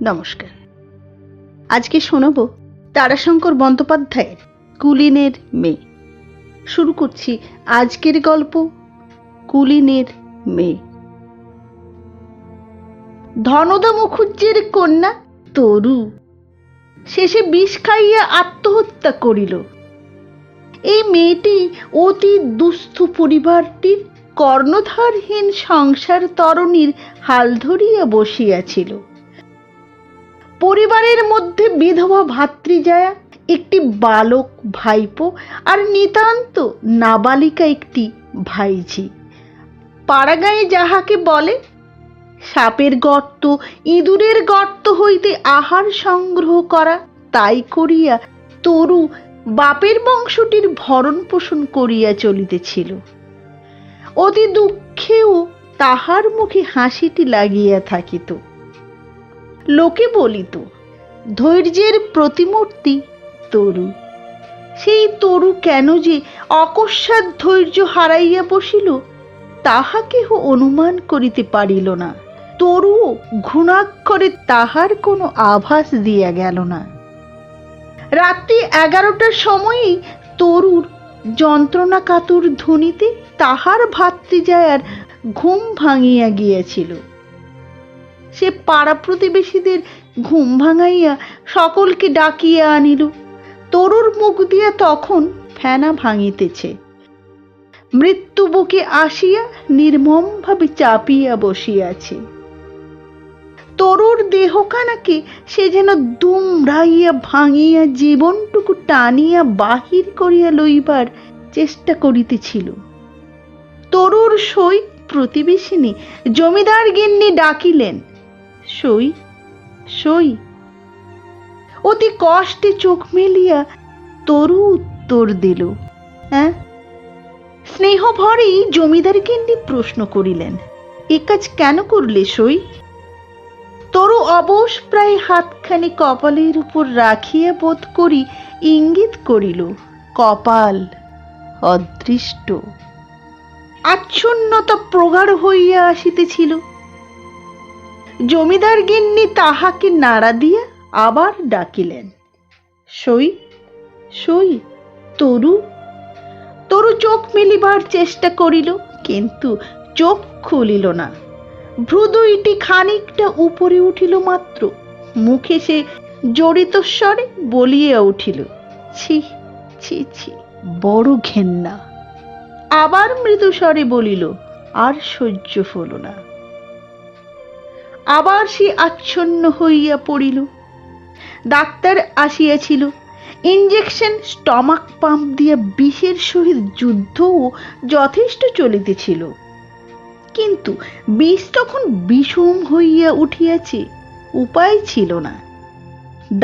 নমস্কার। আজকে শোনাব তারাশঙ্কর বন্দ্যোপাধ্যায়ের কুলীনের মেয়ে। শুরু করছি আজকের গল্প, কুলীনের মেয়ে। ধনদা মুখুজ্জের কন্যা তরু শেষে বিষ খাইয়া আত্মহত্যা করিল। এই মেয়েটি অতি দুস্থ পরিবারটির কর্ণধারহীন সংসার তরণীর হাল ধরিয়া বসিয়াছিল। পরিবারের মধ্যে বিধবা ভাতৃজায়া, একটি বালক ভাইপো আর নিতান্ত নাবালিকা একটি ভাইঝি। পাড়াগাঁয়ে যাহাকে বলে সাপের গর্ত, ইঁদুরের গর্ত হইতে আহার সংগ্রহ করা, তাই করিয়া তরু বাপের বংশটির ভরণ পোষণ করিয়া চলিতেছিল। অতি দুঃখেও তাহার মুখে হাসিটি লাগিয়া থাকিত। লোকে বলিত ধৈর্যের প্রতিমূর্তি তরু। সেই তরু কেন যে অকস্মাৎ ধৈর্য হারাইয়া বসিল, তাহা কেহ অনুমান করিতে পারিল না। তরুও ঘুণাক্ষরে তাহার কোনো আভাস দিয়া গেল না। রাত্রি 11টার সময়েই তরুর যন্ত্রণা কাতর ধ্বনিতে তাহার ভাতৃজায়ার ঘুম ভাঙিয়া গিয়াছিল। সে পাড়া প্রতিবেশীদের ঘুম ভাঙাইয়া সকলকে ডাকিয়া আনিল। তরুর মুখ দিয়া তখন ফেনা ভাঙিতেছে। মৃত্যু বুকে আসিয়া নির্মমভাবে চাপিয়া বসিয়াছে। তরুর দেহখানাকে সে যেন দুমড়াইয়া ভাঙিয়া জীবনটুকু টানিয়া বাহির করিয়া লইবার চেষ্টা করিতেছিল। তরুর সই প্রতিবেশিনী জমিদার গিন্নি ডাকিলেন, সই সই। অতি কষ্টে চোখ মেলিয়া তরু উত্তর দিল, হ্যাঁ। স্নেহ ভরেই জমিদার গিন্নি প্রশ্ন করিলেন, এ কাজ কেন করলে সই? তরু অবশ প্রায় হাতখানি কপালের উপর রাখিয়া বোধ করি ইঙ্গিত করিল, কপাল অদৃষ্ট। আচ্ছন্নতা প্রগাঢ় হইয়া আসিতেছিল। জমিদার গিন্নি তাহাকে নাড়া দিয়া আবার ডাকিলেন, সই সই। তরু তরু চোখ মেলিবার চেষ্টা করিল, কিন্তু চোখ খুলিল না। ভ্রু দুইটি খানিকটা উপরে উঠিল মাত্র। মুখে সে জড়িত স্বরে বলিয়া উঠিল, ছি ছি ছি, বড় ঘেন্না। আবার মৃদু স্বরে বলিল, আর সহ্য হল না। আবার সে আচ্ছন্ন হইয়া পড়িল। ডাক্তার আসিয়াছিল। ইঞ্জেকশন, স্টমাক পাম্প দিয়া বিষের সহিত যুদ্ধও যথেষ্ট চলিতেছিল, কিন্তু বিষ তখন বিষম হইয়া উঠিয়াছে। উপায় ছিল না।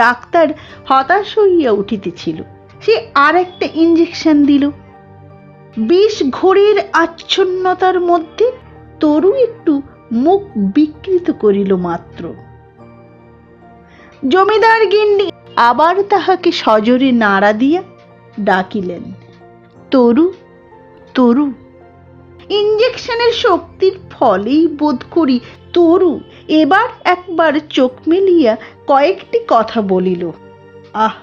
ডাক্তার হতাশ হইয়া উঠিতেছিল। সে আর একটা ইঞ্জেকশন দিল। বিষ ঘোরের আচ্ছন্নতার মধ্যে তরু একটু মুখ বিকৃত করিল মাত্র। জমিদার গিন্নি আবার তাহাকে সজোরে নাড়া দিয়া ডাকিলেন, তরু তরু। ইঞ্জেকশনের শক্তির ফলেই বোধ করি তরু এবার একবার চোখ মেলিয়া কয়েকটি কথা বলিল, আহ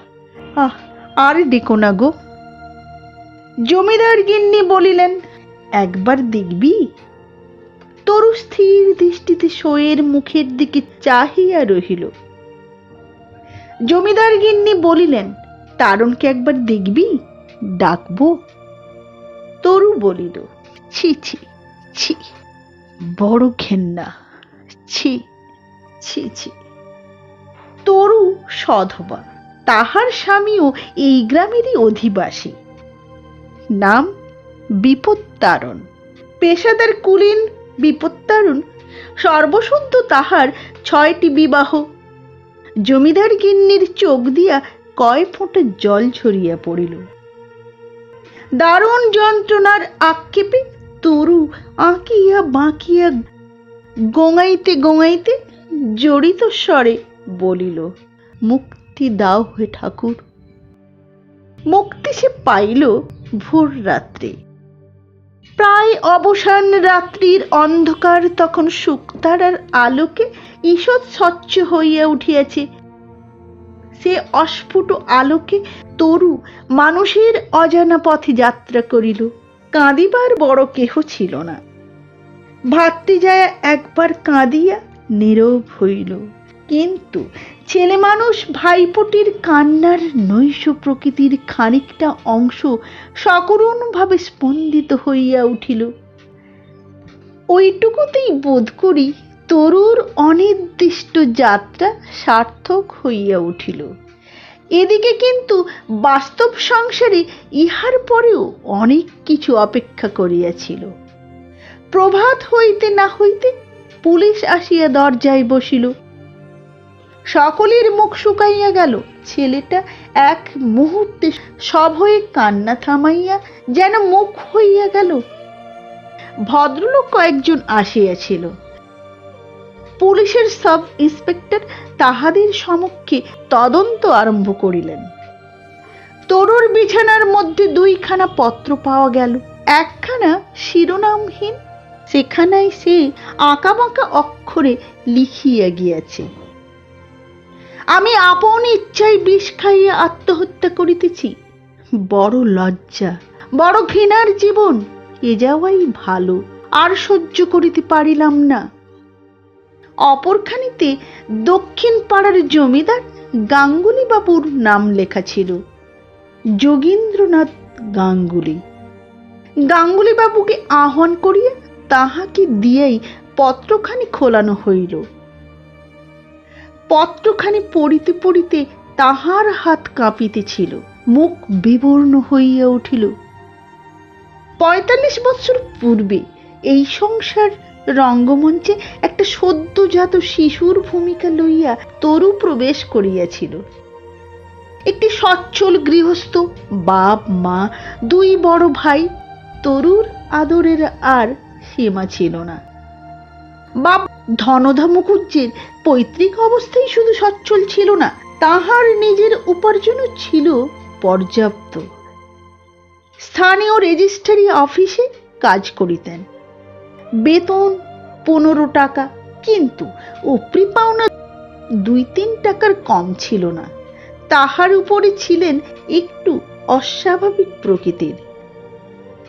আহ, আর ডেকো না গো। জমিদার গিন্নি বলিলেন, একবার দেখবি? তরু স্থির দৃষ্টিতে সইয়ের মুখের দিকে চাহিয়া রহিল। জমিদার গিন্নি বলিলেন, তারণকে একবার দেখবি? ডাকবো? তরু বলিল, ছি ছি ছি, বড় ঘেন্না, ছি ছি ছি। তরু সধবা। তাহার স্বামীও এই গ্রামেরই অধিবাসী। নাম বিপত্তারণ। পেশাদার কুলীন বিপত্তারণ। সর্বসুদ্ধ তাহার 6টি বিবাহ। জমিদার গিন্নির চোখ দিয়া কয় ফোঁটা জল ঝরিয়া পড়িল। দারুণ যন্ত্রণার আক্ষেপে তরু আঁকিয়া বাঁকিয়া গোঙাইতে গোঙাইতে জড়িত স্বরে বলিল, মুক্তি দাও হে ঠাকুর। মুক্তি সে পাইল ভোর রাত্রে। প্রায় অবসান রাত্রির অন্ধকার তখন শুকতারার আলোকে ঈষৎ স্বচ্ছ হইয়া উঠিয়াছে। সে অস্ফুট আলোকে তরু মানুষের অজানা পথে যাত্রা করিল। কাঁদিবার বড় কেহ ছিল না। ভাতৃ যায় একবার কাঁদিয়া নীরব হইল, কিন্তু ছেলে মানুষ ভাইপোটির কান্নার নৈশ প্রকৃতির খানিকটা অংশ সকরুণভাবে স্পন্দিত হইয়া উঠিল। ওইটুকুতেই বোধ করি তরুর অনির্দিষ্ট যাত্রা সার্থক হইয়া উঠিল। এদিকে কিন্তু বাস্তব সংসারে ইহার পরেও অনেক কিছু অপেক্ষা করিয়াছিল। প্রভাত হইতে না হইতে পুলিশ আসিয়া দরজায় বসিল। সকলের মুখ শুকাইয়া গেল। ছেলেটা এক মুহূর্তে সভয়ে কান্না থামাইয়া যেন মুখ হইয়া গেল। ভদ্রলোক কয়েকজন আসিয়াছিল। পুলিশের সাব ইন্সপেক্টর তাহাদের সমক্ষে তদন্ত আরম্ভ করিলেন। তরুর বিছানার মধ্যে দুইখানা পত্র পাওয়া গেল। একখানা শিরোনামহীন, সেখানায় সে আঁকাবাঁকা অক্ষরে লিখিয়া গিয়াছে, আমি আপন ইচ্ছায় বিষ খাইয়া আত্মহত্যা করিতেছি। বড় লজ্জা, বড় ঘৃণার জীবন, এ যাওয়াই ভালো, আর সহ্য করিতে পারিলাম না। অপরখানিতে দক্ষিণ পাড়ার জমিদার গাঙ্গুলি বাবুর নাম লেখা ছিল, যোগীন্দ্রনাথ গাঙ্গুলি। গাঙ্গুলি বাবুকে আহ্বান করিয়া তাহাকে দিয়াই পত্রখানি খোলানো হইল। পত্রখানি পড়িতে পড়িতে তাহার হাত কাঁপিতেছিল, মুখ বিবর্ণ হইয়া উঠিল। ৪৫ বৎসর পূর্বে এই সংসার রঙ্গমঞ্চে একটা সদ্যজাত শিশুর ভূমিকা লইয়া তরু প্রবেশ করিয়াছিল। একটি সচ্ছল গৃহস্থ, বাপ মা, দুই বড় ভাই। তরুর আদরের আর সীমা ছিল না। বাপ ধনধা মুখুজ্জের পৈতৃক অবস্থায় শুধু সচ্ছল ছিল না, তাহার নিজের উপার্জনও ছিল পর্যাপ্ত। স্থানীয় রেজিস্ট্রারি অফিসে কাজ করিতেন। বেতন ১৫ টাকা, কিন্তু উপরি পাওনা ২-৩ টাকার কম ছিল না। তাহার উপরে ছিলেন একটু অস্বাভাবিক প্রকৃতির।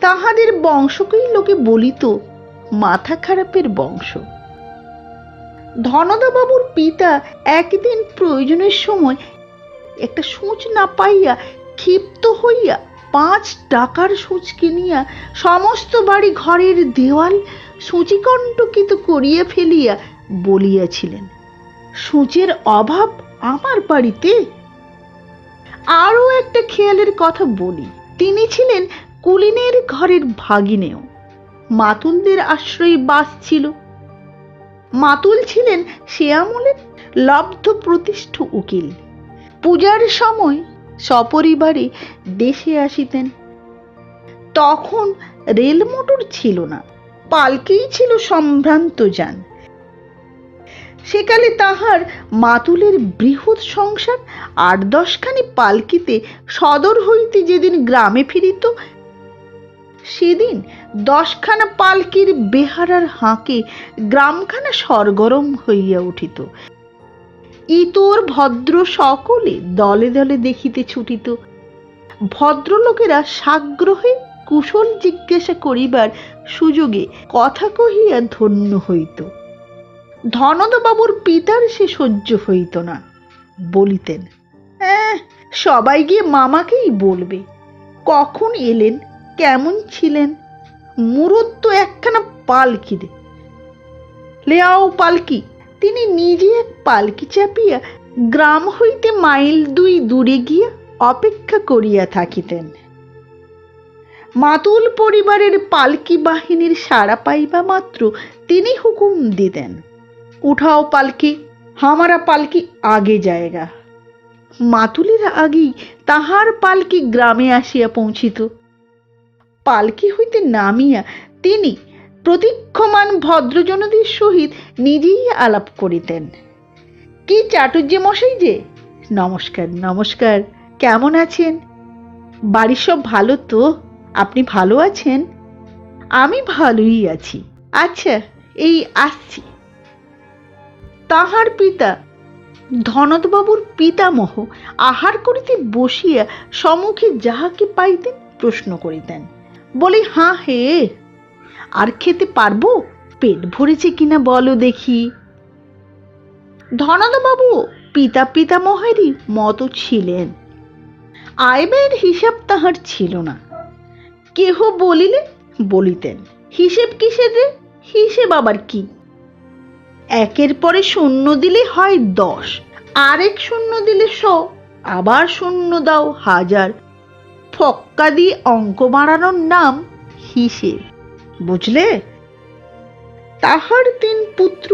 তাহাদের বংশকেই লোকে বলিত মাথা খারাপের বংশ। ধনদাবাবুর পিতা একদিন প্রয়োজনের সময় একটা সূচ না পাইয়া ক্ষিপ্ত হইয়া ৫ টাকার সূচ কিনিয়া সমস্ত বাড়ি ঘরের দেওয়াল সূচিকণ্টকিত করিয়া ফেলিয়া বলিয়াছিলেন, সূচের অভাব আমার বাড়িতে। আরও একটা খেয়ালের কথা বলি, তিনি ছিলেন কুলিনের ঘরের ভাগিনেও। মাতুলদের আশ্রয়ে বাস ছিল। মাতুল ছিলেন সে আমলের লব্ধ প্রতিষ্ঠ উকিল। পূজার সময় সপরিবারে দেশে আসিতেন। তখন রেল মোটর ছিল না, পালকিই ছিল সম্ভ্রান্ত যান। সেকালে তাহার মাতুলের বৃহৎ সংসার ৮-১০ খানি পালকিতে সদর হইতে যেদিন গ্রামে ফিরিত, সেদিন ১০ খানা পালকির বেহারার হাঁকে গ্রামখানা সরগরম হইয়া উঠিত। ইতর ভদ্র সকলে দলে দলে দেখিতে ছুটিত। ভদ্রলোকেরা সাগ্রহে কুশল জিজ্ঞাসা করিবার সুযোগে কথা কহিয়া ধন্য হইত। ধনদাবাবুর পিতার সে সহ্য হইত না। বলিতেন, সবাই গিয়ে মামাকেই বলবে, কখন এলেন, কেমন ছিলেন, মুরত তো একখানা পালকি, লেয়াও পালকি। তিনি নিজে এক পালকি চাপিয়া গ্রাম হইতে মাইল ২ দূরে গিয়া অপেক্ষা করিয়া থাকিতেন। মাতুল পরিবারের পালকি বাহিনীর সাড়া পাইবা মাত্র তিনি হুকুম দিতেন, উঠাও পালকি, হামারা পালকি আগে জায়গা। মাতুলের আগেই তাহার পালকি গ্রামে আসিয়া পৌঁছিত। পালকি হইতে নামিয়া তিনি প্রতীক্ষমান ভদ্রজনদের সহিত নিজেই আলাপ করিতেন। কি চাটুর্যে মশাই যে, নমস্কার নমস্কার, কেমন আছেন, বাড়ির সব ভালো তো, আপনি ভালো আছেন, আমি ভালোই আছি। আচ্ছা, এই আসছি। তাহার পিতা ধনতবাবুর পিতামহ আহার করিতে বসিয়া সম্মুখে যাহাকে পাইতেন প্রশ্ন করিতেন। বলি, হাঁ হে, আর খেতে পারবো? পেট ভরেছে কিনা বলো দেখি। ধনতবাবু পিতা পিতামহেরই মতো ছিলেন। আয় ব্যয়ের হিসাব তাহার ছিল না। কেহ বলিলে বলিতেন, হিসেব কিসের রে? হিসেব আবার কি? একের পরে শূন্য দিলে হয় 10, আরেক শূন্য দিলে 100, আবার শূন্য দাও 1000। ফক্কা দিয়ে অঙ্ক বাড়ানোর নাম হিসেব, বুঝলে? তাহার 3 পুত্র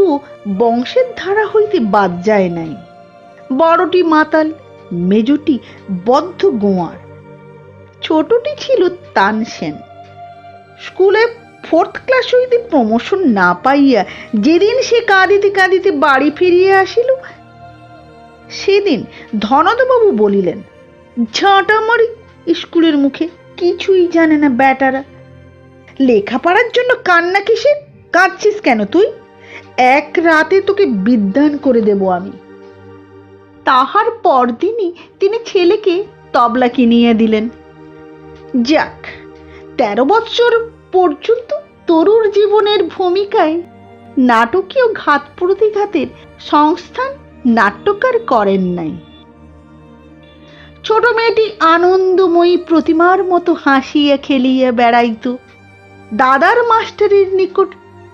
বংশের ধারা হইতে বাদ যায় নাই। বড়টি মাতাল, মেজটি বদ্ধ গোয়ার, ছোটটি ছিল তানসেন। স্কুলে 4th ক্লাস হইতে প্রমোশন না পাইয়া যেদিন সে কাঁদিতে কাঁদিতে বাড়ি ফিরিয়া আসিল, সেদিন ধনতবাবু বলিলেন, ঝাঁটা মারি স্কুলের মুখে, কিছুই জানে না বেটারা। লেখাপড়ার জন্য কান্না কিসের? কাঁদছিস কেন তুই? এক রাতে তোকে বিদ্যান করে দেব আমি। তাহার পরদিনই তিনি ছেলেকে তবলা কিনিয়ে দিলেন। যাক, 13 বৎসর পর্যন্ত তরুর জীবনের ভূমিকায় নাটকীয় ঘাত প্রতিঘাতের সংস্থান নাট্যকার করেন নাই। ছোট মেয়েটি আনন্দময়ী প্রতিমার মতো হাসিয়া খেলিয়া বেড়াইত। দাদার মাস্টারের নিকট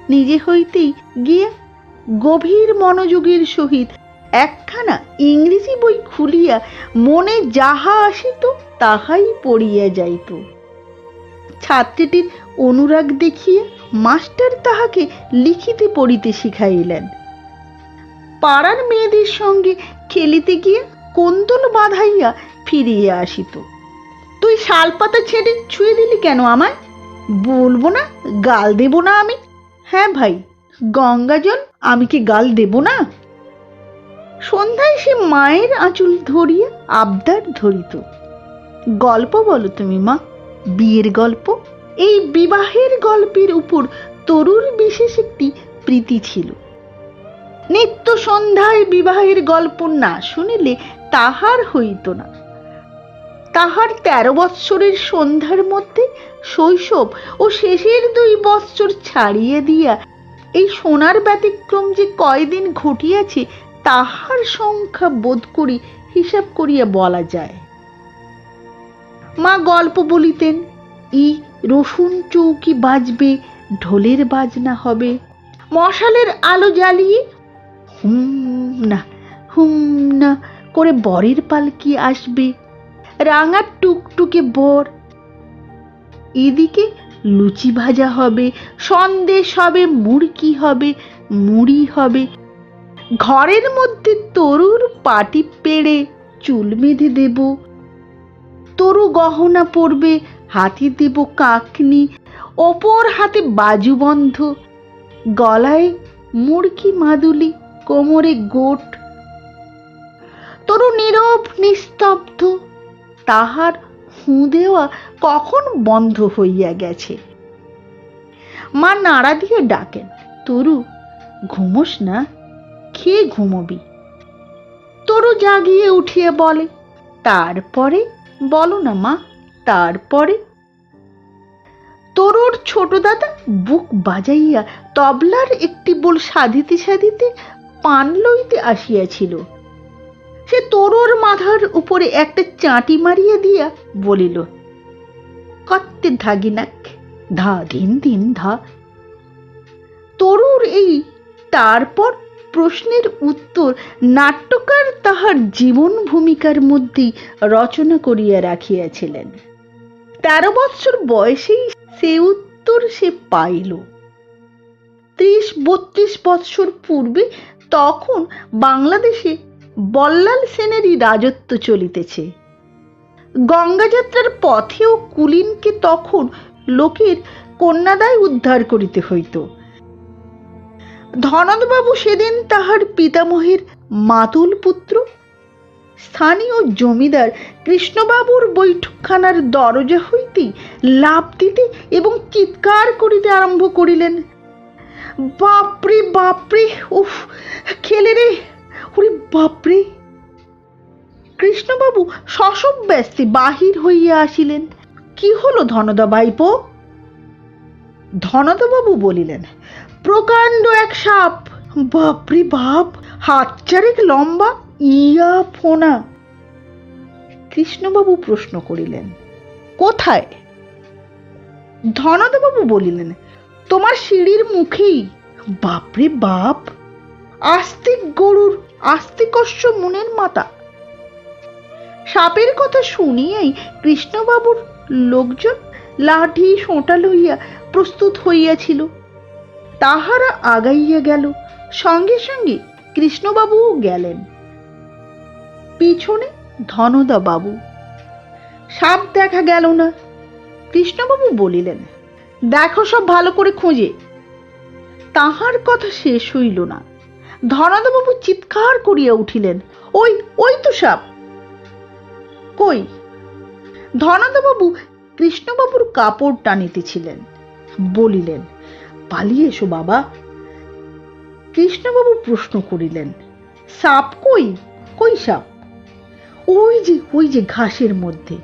নিজে হইতেই গিয়া গভীর মনোযোগের সহিত একখানা ইংরেজি বই খুলিয়া মনে যাহা আসিত তাহাই পড়িয়া যাইত। ছাত্রীটির অনুরাগ দেখিয়া মাস্টার তাহাকে লিখিতে পড়িতে শিখাইলেন। পাড়ার মেয়েদের সঙ্গে খেলিতে গিয়া কোন্দল বাঁধাইয়া ফিরিয়া আসিত। তুই শালপাতা ছেড়ে ছুঁয়ে দিলি কেন আমায়? বলবো না, গাল দেব না আমি? হ্যাঁ ভাই, গঙ্গা জল, আমি কি গাল দেব না? সন্ধ্যায় সে মায়ের আঁচল ধরিয়া আবদার ধরিত। গল্প বলো তুমি মা, বিয়ের গল্প। এই বিবাহের গল্পের উপর তরুর বিশেষ একটি প্রীতি ছিল। নিত্য সন্ধ্যায় বিবাহের গল্প না শুনিলে তাহার হইত না। তাহার 13 বৎসরের সন্ধ্যার মধ্যে শৈশব ও শেষের 2 বৎসর ছাড়িয়ে দিয়া এই সোনার ব্যতিক্রম যে কয়দিন ঘটিয়াছে তাহার সংখ্যা বোধ করি হিসাব করিয়া বলা যায়। মা গল্প বলিতেন, রসুন চৌকি বাজবে, ঢোলের বাজনা হবে, মশালের আলো জ্বালিয়ে হুম না করে বরের পালকি আসবে, রাঙা টুকটুকে বর। এদিকে লুচি ভাজা হবে, সন্দেশ হবে, মুড়কি হবে, মুড়ি হবে। ঘরের মধ্যে তরুর পাটি পেড়ে চুল বেঁধে দেব, তরু গহনা পরবে, হাতে দেব কাকনি, অপর হাতে বাজুবন্ধ, গলায় মুড়কি মাদুলি, কোমরে গোট। তরু নীরব নিস্তব্ধ, তাহার হুঁ দেওয়া কখন বন্ধ হইয়া গেছে। মা নাড়া দিয়ে ডাকেন, তরু ঘুমোস না, খেয়ে ঘুমোবি। তরু জাগিয়ে উঠিয়া বলে, তারপরে বলো না মা, তারপরে। তরুর ছোট দাদা বুক বাজাইয়া তবলার একটি বোল সাধিতে সাধিতে পান লইতে আসিয়াছিল। সে তরুর মাথার উপরে একটা চাঁটি মারিয়া দিয়া বলিল, কত্তে ধাগিনাক, ধা ধিন ধিন ধা। তরুর এই তারপর প্রশ্নের উত্তর নাট্যকার তাহার জীবন ভূমিকার মধ্যেই রচনা করিয়া রাখিয়াছিলেন। 13 বৎসর বয়সেই সে উত্তর সে পাইল। 30-32 বৎসর পূর্বে তখন বাংলাদেশে বল্লাল সেনেরই রাজত্ব চলিতেছে। গঙ্গাযাত্রার পথেও কুলীনকে তখন লোকের কন্যাদায় উদ্ধার করিতে হইত। ধনতবাবু সেদিন তাহার পিতামহের মাতুল পুত্র। স্থানীয় জমিদার কৃষ্ণবাবুর বৈঠকখানার দরজা হইতেই লাফ দিতে এবং চিৎকার করিতে আরম্ভ করিলেন। বাপরে বাপরে, উফ, খেলে রে, ওরে বাপরে! কৃষ্ণবাবু শশব্যস্তে বাহির হইয়া আসিলেন। কি হলো ধনদা ভাইপো? ধনদাবাবু বলিলেন, প্রকাণ্ড এক সাপ। বাপরে বাপ, হাত চারেক লম্বা, ইয়া ফোনা। কৃষ্ণবাবু প্রশ্ন করিলেন, কোথায়? ধনদাবাবু বলিলেন, তোমার সিঁড়ির মুখেই। বাপরে বাপ, আস্তিক গরুর আস্তিকস্য মনের মাতা। সাপের কথা শুনিয়াই কৃষ্ণবাবুর লোকজন লাঠি সোঁটা লইয়া প্রস্তুত হইয়াছিল। তাহারা আগাইয়া গেল, সঙ্গে সঙ্গে কৃষ্ণবাবুও গেলেন, পিছনে ধনদা বাবু। সাপ দেখা গেল না। কৃষ্ণবাবু বলিলেন, দেখো সব ভালো করে খুঁজে। তাহার কথা শেষ হইল না, ধনদাবাবু চিৎকার করিয়া উঠিলেন, ওই ওই তো সাপ। কই? ধনদাবাবু কৃষ্ণবাবুর কাপড় টানিতেছিলেন, বলিলেন, পালিয়ে এসো বাবা। কৃষ্ণবাবু প্রশ্ন করিলেন, সাপ কই? কই সাপ? ওই যে ঘাসের মধ্যে।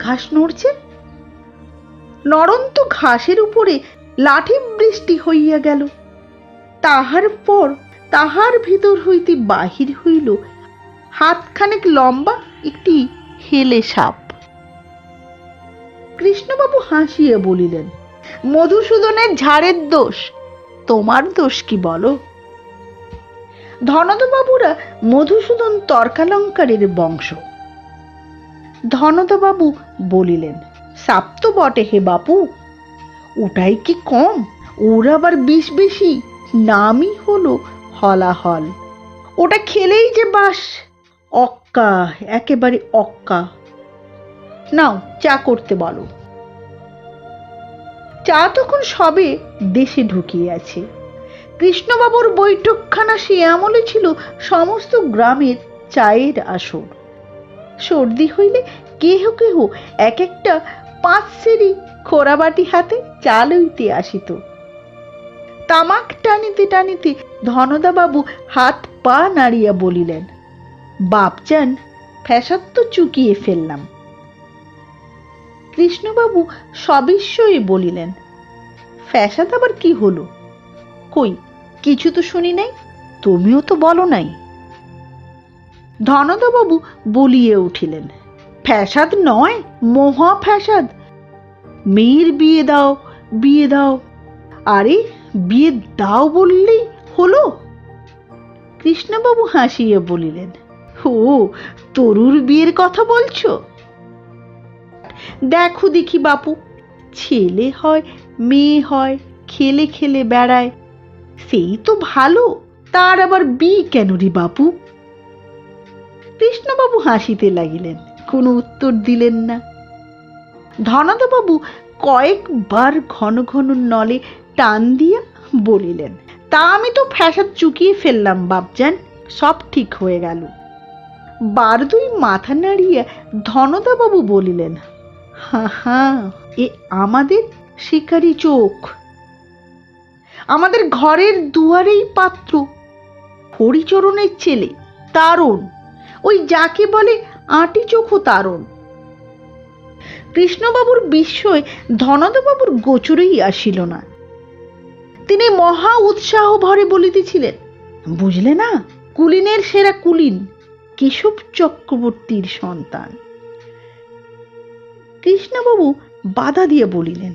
ঘাস নড়ছে। নরন্ত ঘাসের উপরে লাঠি বৃষ্টি হইয়া গেল। তাহার পর তাহার ভিতর হইতে বাহির হইল হাতখানেক লম্বা একটি হেলে সাপ। কৃষ্ণবাবু হাসিয়া বলিলেন, মধুসূদনের ঝাড়ের দোষ, তোমার দোষ কি বলো? ধনদাবাবুরা মধুসূদন তর্কালঙ্কারের বংশ। ধনদাবাবু বলিলেন, সাপ তো বটে হে বাপু, ওটাই কি কম? ওর আবার বিষ বেশি, নামই হলো হলাহল। ওটা খেলেই যে বাস, অক্কা, একেবারে অক্কা। নাও চা করতে বলো। চা তখন সবে দেশে ঢুকিয়াছে। কৃষ্ণবাবুর বৈঠকখানা সে আমলে ছিল সমস্ত গ্রামের চায়ের আসর। সর্দি হইলে কেহ কেহ এক একটা 5 সেরি খোরাবাটি হাতে চা লইতে আসিত। তামাক টানিতে টানিতে ধনদাবাবু হাত পা নাড়িয়া বলিলেন, বাপজান, ফ্যাসাদ তো চুকিয়ে ফেললাম। কৃষ্ণবাবু সবিস্ময়ে বলিলেন, ফ্যাসাদ আবার কি হলো? কই, কিছু তো শুনি নাই, তুমিও তো বলো নাই। ধনদাবাবু বলিয়ে উঠিলেন, ফ্যাসাদ নয়, মহা ফ্যাসাদ। মেয়ের বিয়ে দাও, বিয়ে দাও। আরে বিয়ে দাও বললেই হলো? কৃষ্ণবাবু হাসিয়া বলিলেন, ও, তরুর বিয়ের কথা বলছো? দেখো দেখি বাপু, ছেলে হয় মেয়ে হয়, খেলে খেলে বেড়ায়, সেই তো ভালো, তার আবার বিয়ে কেন রে বাপু? কৃষ্ণবাবু হাসিতে লাগিলেন, কোনো উত্তর দিলেন না। ধনদাবাবু কয়েকবার ঘন ঘন নলে টান দিয়া বলিলেন, তা আমি তো ফ্যাসাদ চুকিয়ে ফেললাম বাপজান, সব ঠিক হয়ে গেল। বারদুই মাথা নাড়িয়া ধনদাবাবু বলিলেন, হা হা, এ আমাদের শিকারি চোখ, আমাদের ঘরের দুয়ারেই পাত্র, হরিচরণের ছেলে, তারণ, ওই যাকে বলে আঁটি চোখও তারণ। কৃষ্ণবাবুর বিস্ময় ধনদাবাবুর গোচরেই আসিল না। তিনি মহা উৎসাহ ভরে বলিতেছিলেন, বুঝলে না, কুলিনের সেরা কুলিন, কেশব চক্রবর্তীর সন্তান। কৃষ্ণবাবু বাধা দিয়ে বলিলেন,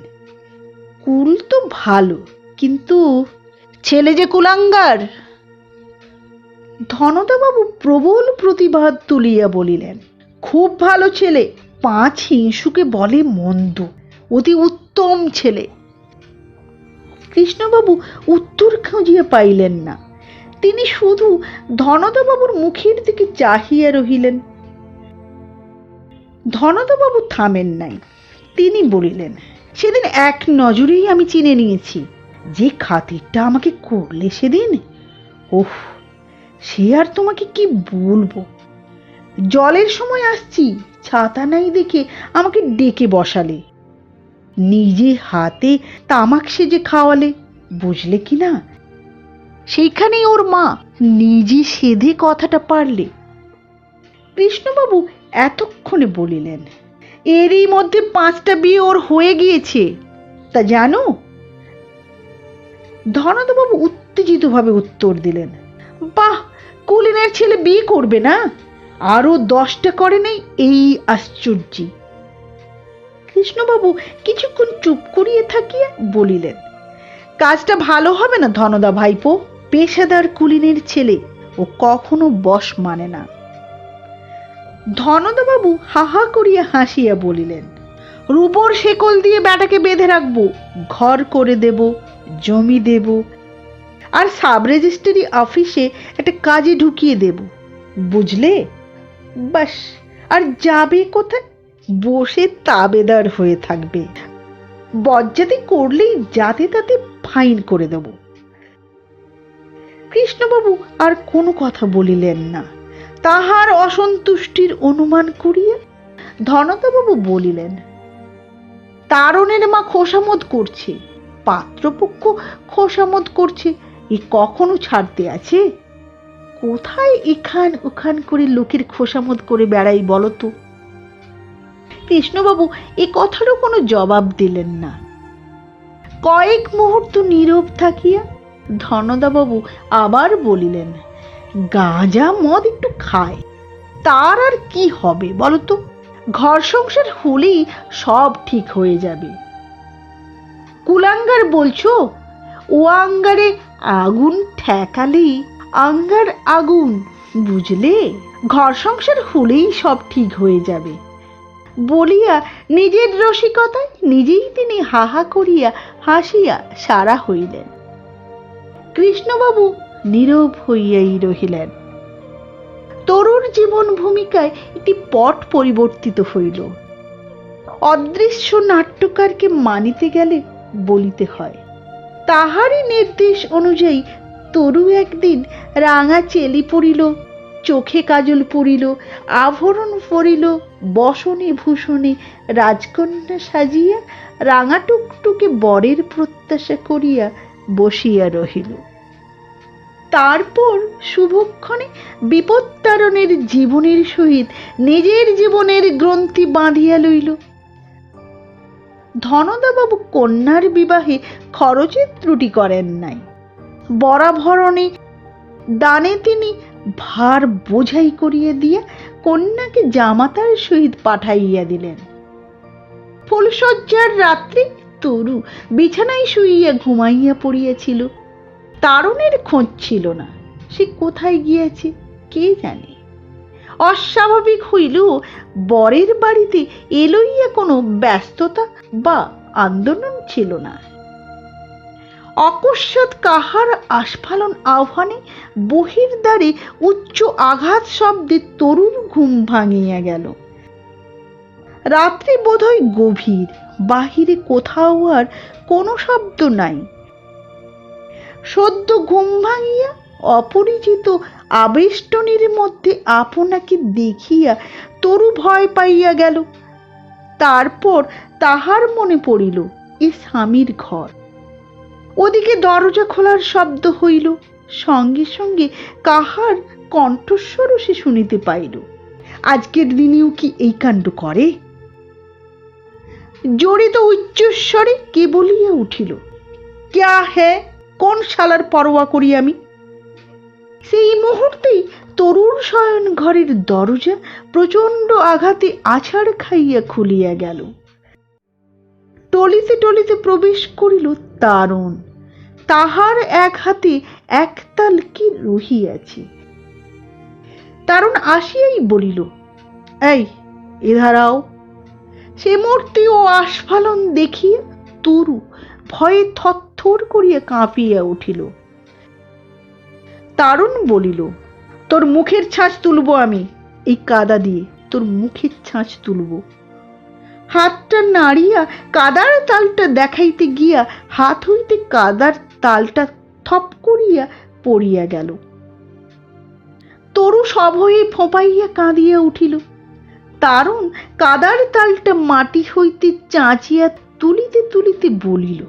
কুল তো ভালো, কিন্তু ছেলে যে কুলাঙ্গার। ধনদাবাবু প্রবল প্রতিবাদ তুলিয়া বলিলেন, খুব ভালো ছেলে, 5 হিংসুকে বলে মন্দ, অতি উত্তম ছেলে। কৃষ্ণবাবু উত্তর খুঁজিয়া পাইলেন না। তিনি শুধু ধনদাবাবুর মুখের দিকে চাহিয়া রহিলেন। ধনদাবাবু থামেন নাই। তিনি বলিলেন, সেদিন এক নজরেই আমি চিনে নিয়েছি, যে খাতিরটা আমাকে করলে সেদিন, ওহ, সে আর তোমাকে কি বলবো। জলের সময় আসছি, ছাতা নাই দেখে আমাকে ডেকে বসালে, নিজে হাতে তামাক সেজে খাওয়ালে, বুঝলে কি না? সেইখানেই ওর মা নিজে সেধে কথাটা পারলে। কৃষ্ণবাবু এতক্ষণে বলিলেন, এরই মধ্যে 5টা বিয়ে ওর হয়ে গিয়েছে, তা জানো? ধনদাবাবু উত্তেজিতভাবে উত্তর দিলেন, বাহ, কুলিনের ছেলে বিয়ে করবে না? আরো 10টা করে নেই, এই আশ্চর্য। কৃষ্ণবাবু কিছুক্ষণ চুপ করিয়ে থাকিয়া বলিলেন, কাজটা ভালো হবে না ধনদা ভাইপো, পেশাদার কুলিনের ছেলে, ও কখনো বশ মানে না। ধনদাবাবু হাহা করিয়া হাসিয়া বলিলেন, রূপোর শেকল দিয়ে ব্যাটাকে বেঁধে রাখবো, ঘর করে দেব, জমি দেব, আর সাব রেজিস্ট্রি অফিসে একটা কাজে ঢুকিয়ে দেব, বুঝলে? বাস, আর যাবে কোথায়? বসে তাবেদার হয়ে থাকবে, বজ্জাতি করলেই যাতে তাতে ফাইন করে দেব। কৃষ্ণবাবু আর কোনো কথা বলিলেন না। তাহার অসন্তুষ্টির অনুমান করিয়া ধনদাবাবু বলিলেন, তারণের মা খোসামত করছে, পাত্রপক্ষ খোসামত করছে, এ কখনো ছাড়তে আছে? কোথায় এখান ওখান করে লোকের খোসামত করে বেড়াই বলতো? কৃষ্ণবাবু এ কথারও কোনো জবাব দিলেন না। কয়েক মুহূর্ত নীরব থাকিয়া ধনদাবাবু আবার বলিলেন, গাঁজা মদ একটু খায়, তার আর কি হবে বলতো? ঘর সংসার হলেই সব ঠিক হয়ে যাবে। কুলাঙ্গার বলছো? ও আঙ্গারে আগুন ঠেকালেই আঙ্গার আগুন, বুঝলে? ঘর সংসার হলেই সব ঠিক হয়ে যাবে বলিয়া নিজের রসিকতায় নিজেই তিনি হাহা করিয়া হাসিয়া সারা হইলেন। কৃষ্ণবাবু নীরব হইয়াই রহিলেন। তরুর জীবন ভূমিকায় একটি পট পরিবর্তিত হইল। অদৃশ্য নাট্যকারকে মানিতে গেলে বলিতে হয়। তাহারই নির্দেশ অনুযায়ী তরু একদিন রাঙা চেলি পরিল, চোখে কাজল পরিল, আভরণ পরিল, বসনে ভূষণে রাজকন্যা সাজিয়া রাঙা টুকটুকে বরের প্রত্যাশা করিয়া বসিয়া রহিল। তারপর শুভক্ষণে বিপত্তারণের জীবনের সহিত নিজের জীবনের গ্রন্থি বাঁধিয়া লইল। ধনদাবাবু কন্যার বিবাহে খরচের ত্রুটি করেন নাই। বরাভরণে দানে তিনি ভার বোঝাই করিয়া দিয়া কন্যাকে জামাতার সহিত পাঠাইয়া দিলেন। ফুলশয্যার রাত্রে তরু বিছানায় শুইয়া ঘুমাইয়া পড়িয়াছিল। তারণের খোঁজ ছিল না, সে কোথায় গিয়াছে কে জানে। অস্বাভাবিক হইল বরের বাড়িতে এ লইয়া কোনো ব্যস্ততা বা আন্দোলন ছিল না। অকস্মাৎ কাহার আস্ফালন আহ্বানে বহির্দ্বারে উচ্চ আঘাত শব্দে তরুর ঘুম ভাঙিয়া গেল। রাত্রি বোধহয় গভীর, বাহিরে কোথাও আর কোনো শব্দ নাই। সদ্য ঘুম ভাঙিয়া অপরিচিত আবেষ্টনীর মধ্যে আপনাকে দেখিয়া তরু ভয় পাইয়া গেল। তারপর তাহার মনে পড়িল এ স্বামীর ঘর। ওদিকে দরজা খোলার শব্দ হইল, সঙ্গে সঙ্গে কাহার কণ্ঠস্বরও সে শুনিতে পাইল। আজকের দিনেও কি এই কাণ্ড করে? জড়িত উচ্চস্বরে কে বলিয়া উঠিল, ক্যা হে, কোন শালার পরোয়া করি আমি? সেই মুহূর্তেই তরুর শয়ন ঘরের দরজা প্রচন্ড আঘাতে আছাড় খাইয়া খুলিয়া গেল। টলিতে টলিতে প্রবেশ করিল তারণ। তাহার এক হাতে একতাল কি রহিয়াছে। তারণ আসিয়াই বলিল, এই এধারাও। সে মূর্তি ও আস্ফালন দেখিয়া তরু ভয়ে থরথর করিয়া কাঁপিয়া উঠিল। তারণ বলিল, তোর মুখের ছাঁচ তুলব আমি, এই কাদা দিয়ে তোর মুখের ছাঁচ তুলব। হাতটা নাড়িয়া কাদার তালটা দেখাইতে গিয়া হাত হইতে কাদার তালটা থপ করিয়া পড়িয়া গেল। তরু তরু সভয়ে ফোঁপাইয়া কাঁদিয়া উঠিল। তারুণ কাদার তালটা মাটি হইতে চাঁচিয়া তুলিতে তুলিতে বলিল,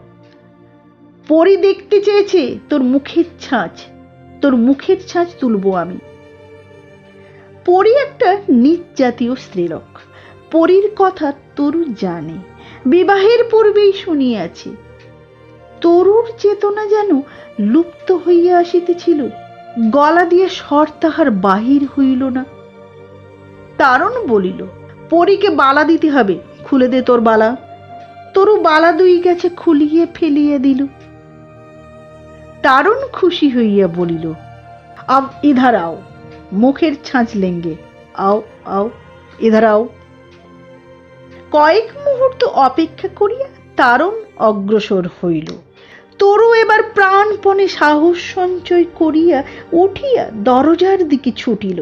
পরি দেখতে চেয়েছে তোর মুখের ছাঁচ, তোর মুখের ছাঁচ তুলবো আমি। পরি একটা নীচ জাতীয় স্ত্রীলোক। পরীর কথা তরু জানে, বিবাহের পূর্বেই শুনিয়াছে। তরুর চেতনা যেন লুপ্ত হইয়া আসিতেছিল, গলা দিয়ে স্বর তাহার বাহির হইল না। তারুণ বলিল, পরীকে বালা দিতে হবে, খুলে দে তোর বালা। তরু বালা দুই গেছে খুলিয়ে ফেলিয়ে দিল। তারুণ খুশি হইয়া বলিল, আব ইধার আও, মুখের ছাঁচ লেঙ্গে, আও আও ইধার আও। কয়েক মুহূর্ত অপেক্ষা করিয়া তারুণ অগ্রসর হইল। তরু এবার প্রাণপণে সাহস সঞ্চয় করিয়া উঠিয়া দরজার দিকে ছুটিল।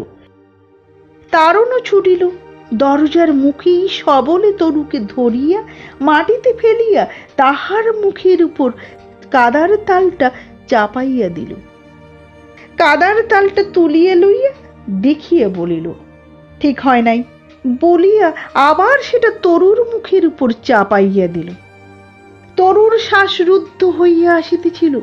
তারুণও ছুটিল। দরজার মুখেই সবলে তরুকে ধরিয়া মাটিতে ফেলিয়া তাহার মুখের উপর কাদার তালটা চাপাইয়া দিল। কাদার তালটা তুলিয়া লইয়া দেখিয়া বলিল, ঠিক হয় নাই, বলিয়া আবার সেটা তরুর মুখের উপর চাপাইয়া দিল। তরুর শ্বাসরুদ্ধ হইয়া আসিতেছিল।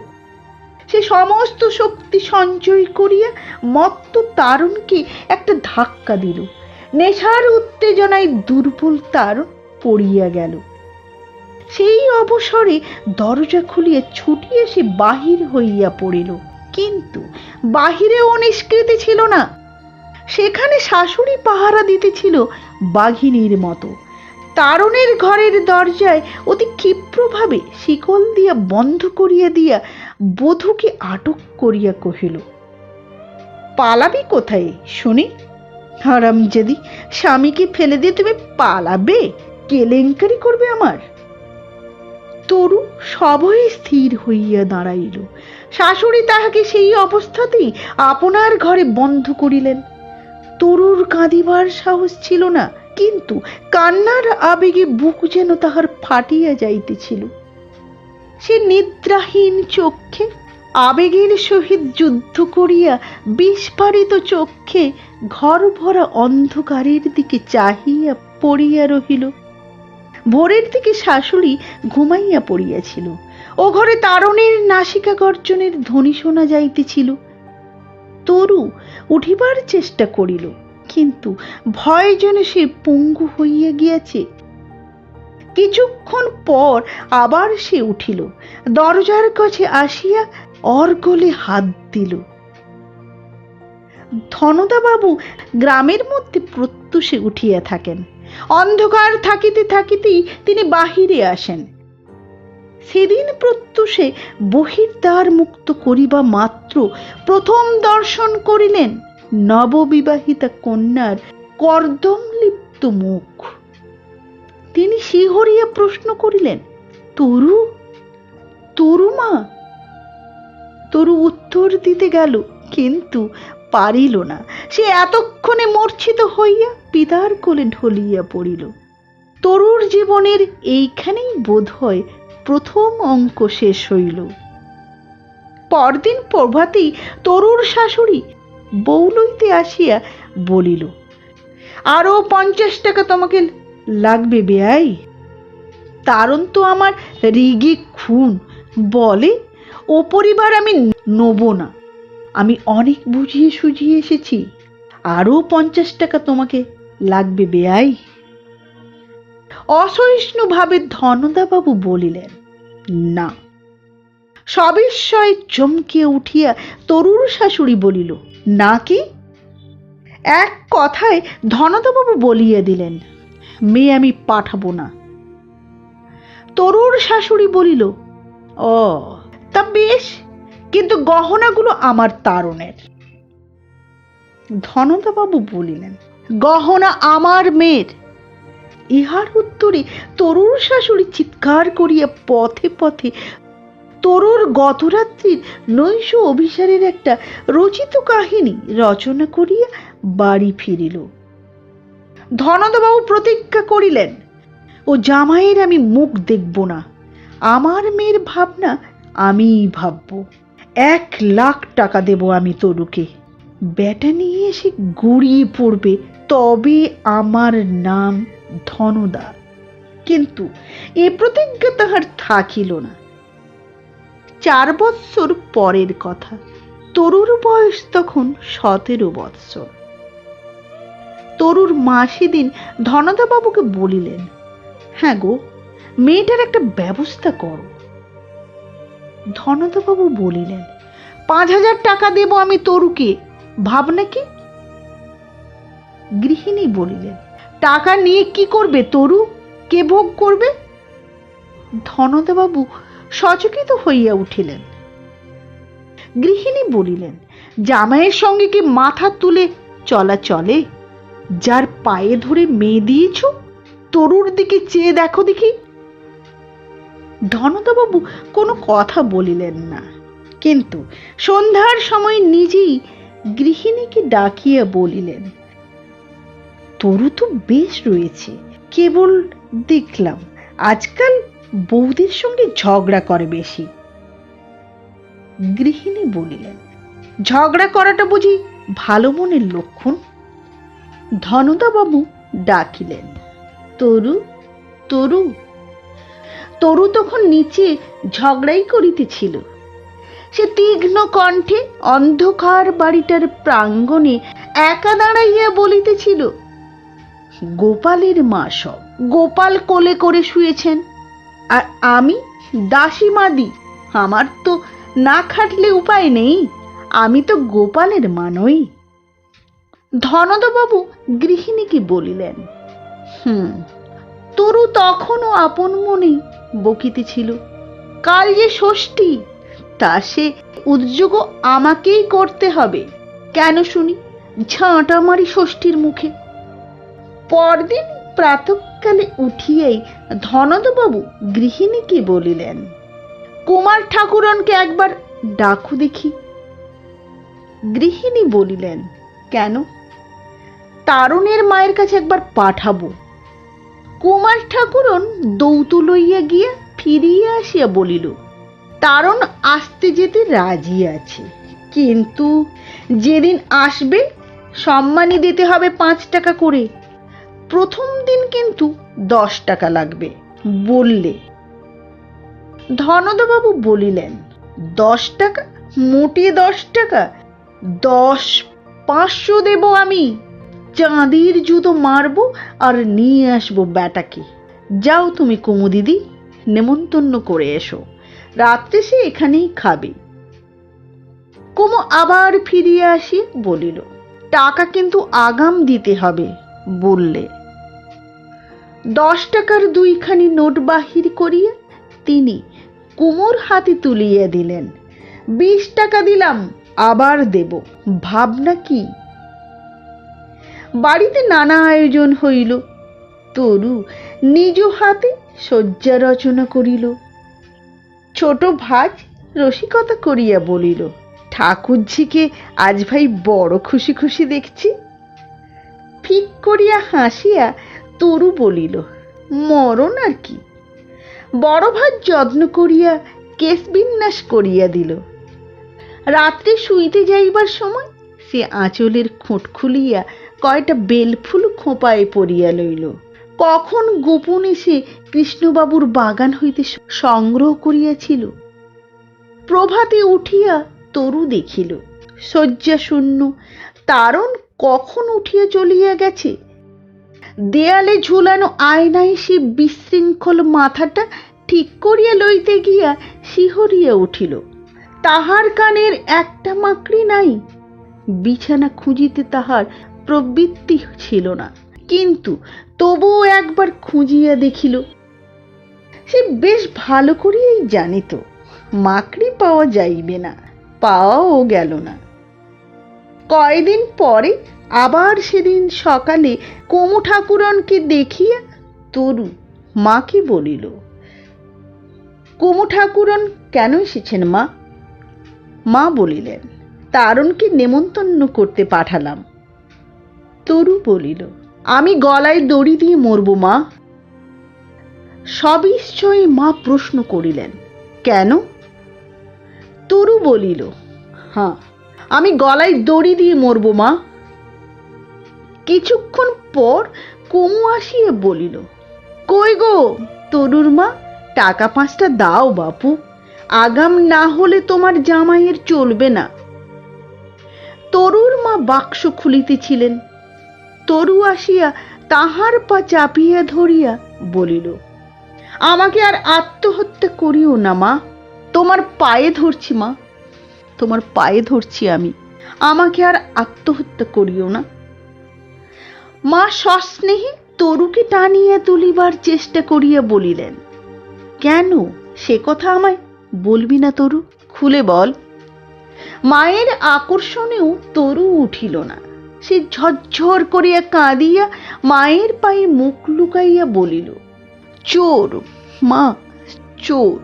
সে সমস্ত শক্তি সঞ্চয় করিয়া মত্ত তারুণকে একটা ধাক্কা দিল। নেশার উত্তেজনায় দুর্বল তারুণ পড়িয়া গেল। সেই অবসরে দরজা খুলিয়া ছুটি এসে বাহির হইয়া পড়িল। কিন্তু বাহিরেও নিষ্কৃতি ছিল না। সেখানে শাশুড়ি পাহারা দিতেছিল বাঘিনীর মতো। তারুণের ঘরের দরজায় অতি ক্ষিপ্রভাবে শিকল দিয়া বন্ধ করিয়া দিয়া বধূকে আটক করিয়া কহিল, পালাবি কোথায় শুনি? হারামজাদি, স্বামীকে ফেলে দিয়ে তুমি পালাবে? কেলেঙ্কারি করবে আমার? তরু সভয়ে স্থির হইয়া দাঁড়াইল। শাশুড়ি তাহাকে সেই অবস্থাতেই আপনার ঘরে বন্ধ করিলেন। তরুর কাঁদিবার সাহস ছিল না, কিন্তু কান্নার আবেগে বুক যেন তাহার ফাটিয়া যাইতেছিল। সে নিদ্রাহীন চক্ষে আবেগের সহিত যুদ্ধ করিয়া বিস্ফারিত চক্ষে ঘর ভরা অন্ধকারের দিকে চাহিয়া পড়িয়া রহিল। ভোরের দিকে শাশুড়ি ঘুমাইয়া পড়িয়াছিল। ও ঘরে তারুণের নাসিকা গর্জনের ধ্বনি শোনা যাইতেছিল। তরু উঠিবার চেষ্টা করিল, কিন্তু ভয় যেন সে পঙ্গু হইয়া গিয়াছে। কিছুক্ষণ পর আবার সে উঠিল, দরজার কাছে আসিয়া অর্গলে হাত দিল। ধনদা বাবু গ্রামের মধ্যে প্রত্যুষে উঠিয়া থাকেন। অন্ধকার থাকিতে থাকিতেই তিনি বাহিরে আসেন। সেদিন প্রত্যুষে বহির্দ্বার মুক্ত করিবা মাত্র প্রথম দর্শন করিলেন নববিবাহিতা কন্যার কর্দম লিপ্ত মুখ। তিনি শিহরিয়া প্রশ্ন করিলেন, তরু, তরু মা? তরু উত্তর দিতে গেল, কিন্তু পারিল না। সে এতক্ষণে মূর্ছিত হইয়া পিতার কোলে ঢলিয়া পড়িল। তরুর জীবনের এইখানেই বোধ হয় প্রথম অঙ্ক শেষ হইল। পরদিন প্রভাতেই তরুর শাশুড়ি বউ লইতে আসিয়া বলিল, আরো 50 টাকা তোমাকে লাগবে বেয়াই। তারুণ তো আমার রিগে খুন, বলে ও পরিবার আমি নেব না। আমি অনেক বুঝিয়ে সুঝিয়ে এসেছি, আরো 50 টাকা তোমাকে লাগবে বেয়াই। অসহিষ্ণুভাবে ধনদাবাবু বলিলেন, না। সবিস্ময়ে চমকিয়া উঠিয়া তরুর শাশুড়ি বলিল, না কি? এক কথায় ধনদাবাবু বলিয়া দিলেন, মেয়ে আমি পাঠাবো না। তরুর শাশুড়ি বলিল, ও তা বেশ, কিন্তু গহনাগুলো আমার তারুণের। ধনদাবাবু বলিলেন, গহনা আমার মেয়ের। ইহার উত্তরে তরুর শাশুড়ি চিৎকার করিয়া পথে পথে তরুর গতরাত্রির নৈশ অভিসারের একটা রচিত কাহিনী রচনা করিয়া বাড়ি ফিরিল। ধনদাবাবু প্রতিজ্ঞা করিলেন, ও জামাইয়ের আমি মুখ দেখব না। আমার মেয়ের ভাবনা আমিই ভাবব। 1 লাখ টাকা দেব আমি তরুকে, ব্যাটা নিয়ে এসে গড়িয়ে পড়বে, তবে আমার নাম ধনদা। কিন্তু এ প্রতিজ্ঞা তাহার থাকিল না। 4 বৎসর পরের কথা। তরুর বয়স তখন 17 বৎসর। তরুর মা সেদিন ধনদা বাবুকে বলিলেন, হ্যাঁ গো, মেয়েটার একটা ব্যবস্থা করো। ধনদা বাবু বলিলেন, 5,000 টাকা দেব আমি তরুকে, ভাবনা কি? গৃহিণী বলিলেন, টাকা নিয়ে কি করবে তরু? কে ভোগ করবে? ধনদা বাবু সচকিত হইয়া উঠিলেন। গৃহিণী বলিলেন, জামাইয়ের সঙ্গে কি মাথা তুলে চলা চলে? যার পায়ে ধরে মেয়ে দিয়েছ, তরুর দিকে চেয়ে দেখো দেখি। ধনদা বাবু কোনো কথা বলিলেন না, কিন্তু সন্ধ্যার সময় নিজেই গৃহিণীকে ডাকিয়া বলিলেন, তরু তো বেশ রয়েছে, কেবল দেখলাম আজকাল বৌদির সঙ্গে ঝগড়া করে বেশি। গৃহিণী বলিলেন, ঝগড়া করাটা বুঝি ভালো মনের লক্ষণ? ধনদা বাবু ডাকিলেন, তরু, তরু। তরু তখন নিচে ঝগড়াই করিতেছিল। সে তীক্ষ্ণ কণ্ঠে অন্ধকার বাড়িটার প্রাঙ্গণে একা দাঁড়াইয়া বলিতেছিল, গোপালের মা সব, গোপাল কোলে করে শুয়েছেন, আর আমি দাসী মাদি, আমার তো না খাটলে উপায় নেই, আমি তো গোপালের মা নই। ধনদা বাবু গৃহিণীকে বলিলেন, তরু তখনও আপন মনেই বকিতেছিল, কাল যে ষষ্ঠী, তা সে উদ্যোগ আমাকেই করতে হবে, কেন শুনি? ঝাঁটা মারি ষষ্ঠীর মুখে। পরদিন প্রাতঃকালে উঠিয়াই ধনদা বাবু গৃহিণীকে বলিলেন, কুমার ঠাকুরনকে একবার ডাকু দেখি। গৃহিণী বলিলেন, কেন? তারুণের মায়ের কাছে একবার পাঠাবো। কুমার ঠাকুরন দৌতু লইয়া গিয়া ফিরিয়া আসিয়া বলিল, তারুণ আসতে যেতে রাজি আছে, কিন্তু যেদিন আসবে সম্মানী দিতে হবে 5 টাকা করে, প্রথম দিন কিন্তু 10 টাকা লাগবে বললে। ধনদা বাবু বলিলেন, 10 টাকা? মোটে 10 টাকা? 10, 500 দেব আমি। চাঁদির জুতো মারবো আর নিয়ে আসবো ব্যাটাকে। যাও তুমি কুমু দিদি, নেমন্তন্ন করে এসো, রাত্রে সে এখানেই খাবে। কুমু আবার ফিরিয়া আসি বলিল, টাকা কিন্তু আগাম দিতে হবে বললে। 10 টাকার 2খানি নোট বাহির করিয়া তিনি কুমুর হাতে তুলিয়া দিলেন। 20 টাকা দিলাম, আবার দেব, ভাবনা কি? বাড়িতে নানা আয়োজন হইল। তরু নিজ হাতে শয্যা রচনা করিল। ছোট ভাজ রসিকতা করিয়া বলিল, ঠাকুরঝিকে আজ ভাই বড় খুশি খুশি দেখছি। ফিক করিয়া হাসিয়া তরু বলিল, মরণ আর কি। বড় ভাজ যত্ন করিয়া কেশ বিন্যাস করিয়া দিল। রাত্রে শুইতে যাইবার সময় সে আঁচলের খোঁট খুলিয়া কয়টা বেলফুল খোঁপায় পরিয়া লইল। কখন গোপনে সে কৃষ্ণবাবুর বাগান হইতে সংগ্রহ করিয়াছিল। প্রভাতে উঠিয়া তরু দেখিল শয্যা শূন্য, তারণ কখন উঠিয়া চলিয়া গেছে। দেয়ালে ঝুলানো আয়নায় সে বিশৃঙ্খল মাথাটা ঠিক করিয়া লইতে গিয়া শিহরিয়া উঠিল। তাহার কানের একটা মাকড়ি নাই। বিছানা খুঁজিতে তাহার প্রবৃত্তি ছিল না, কিন্তু তবুও একবার খুঁজিয়া দেখিল। সে বেশ ভালো করিয়াই জানিত মাকড়ি পাওয়া যাইবে না, পাওয়াও গেল না। কয়দিন পরে আবার সেদিন সকালে কুমু ঠাকুরনকে দেখিয়া তরু মাকে বলিল, কুমু ঠাকুরন কেন এসেছেন মা? মা বলিলেন, তারণকে নেমন্তন্ন করতে পাঠালাম। তরু বলিল, আমি গলায় দড়ি দিয়ে মরব মা। সবিস্ময়ে মা প্রশ্ন করিলেন, কেন? তরু বলিল, হ্যাঁ, আমি গলায় দড়ি দিয়ে মরবো মা। কিছুক্ষণ পর কুমু আসিয়া বলিল, কই গো তরুর মা, টাকা 5টা দাও বাপু, আগাম না হলে তোমার জামাইয়ের চলবে না। তরুর মা বাক্স খুলিতেছিলেন। তরু আসিয়া তাহার পা চাপিয়া ধরিয়া বলিল, আমাকে আর আত্মহত্যা করিও না মা, তোমার পায়ে ধরছি মা, তোমার পায়ে ধরছি আমি, আমাকে আর আত্মহত্যা করিও না। মা সস্নেহে তরুকে টানিয়া তুলিবার চেষ্টা করিয়া বলিলেন, কেন সে কথা আমায় বলবি না তরু, খুলে বল। মায়ের আকর্ষণেও তরু উঠিল না। সে ঝরঝর করিয়া কাঁদিয়া মায়ের পায়ে মুখ লুকাইয়া বলিল, চোর মা, চোর,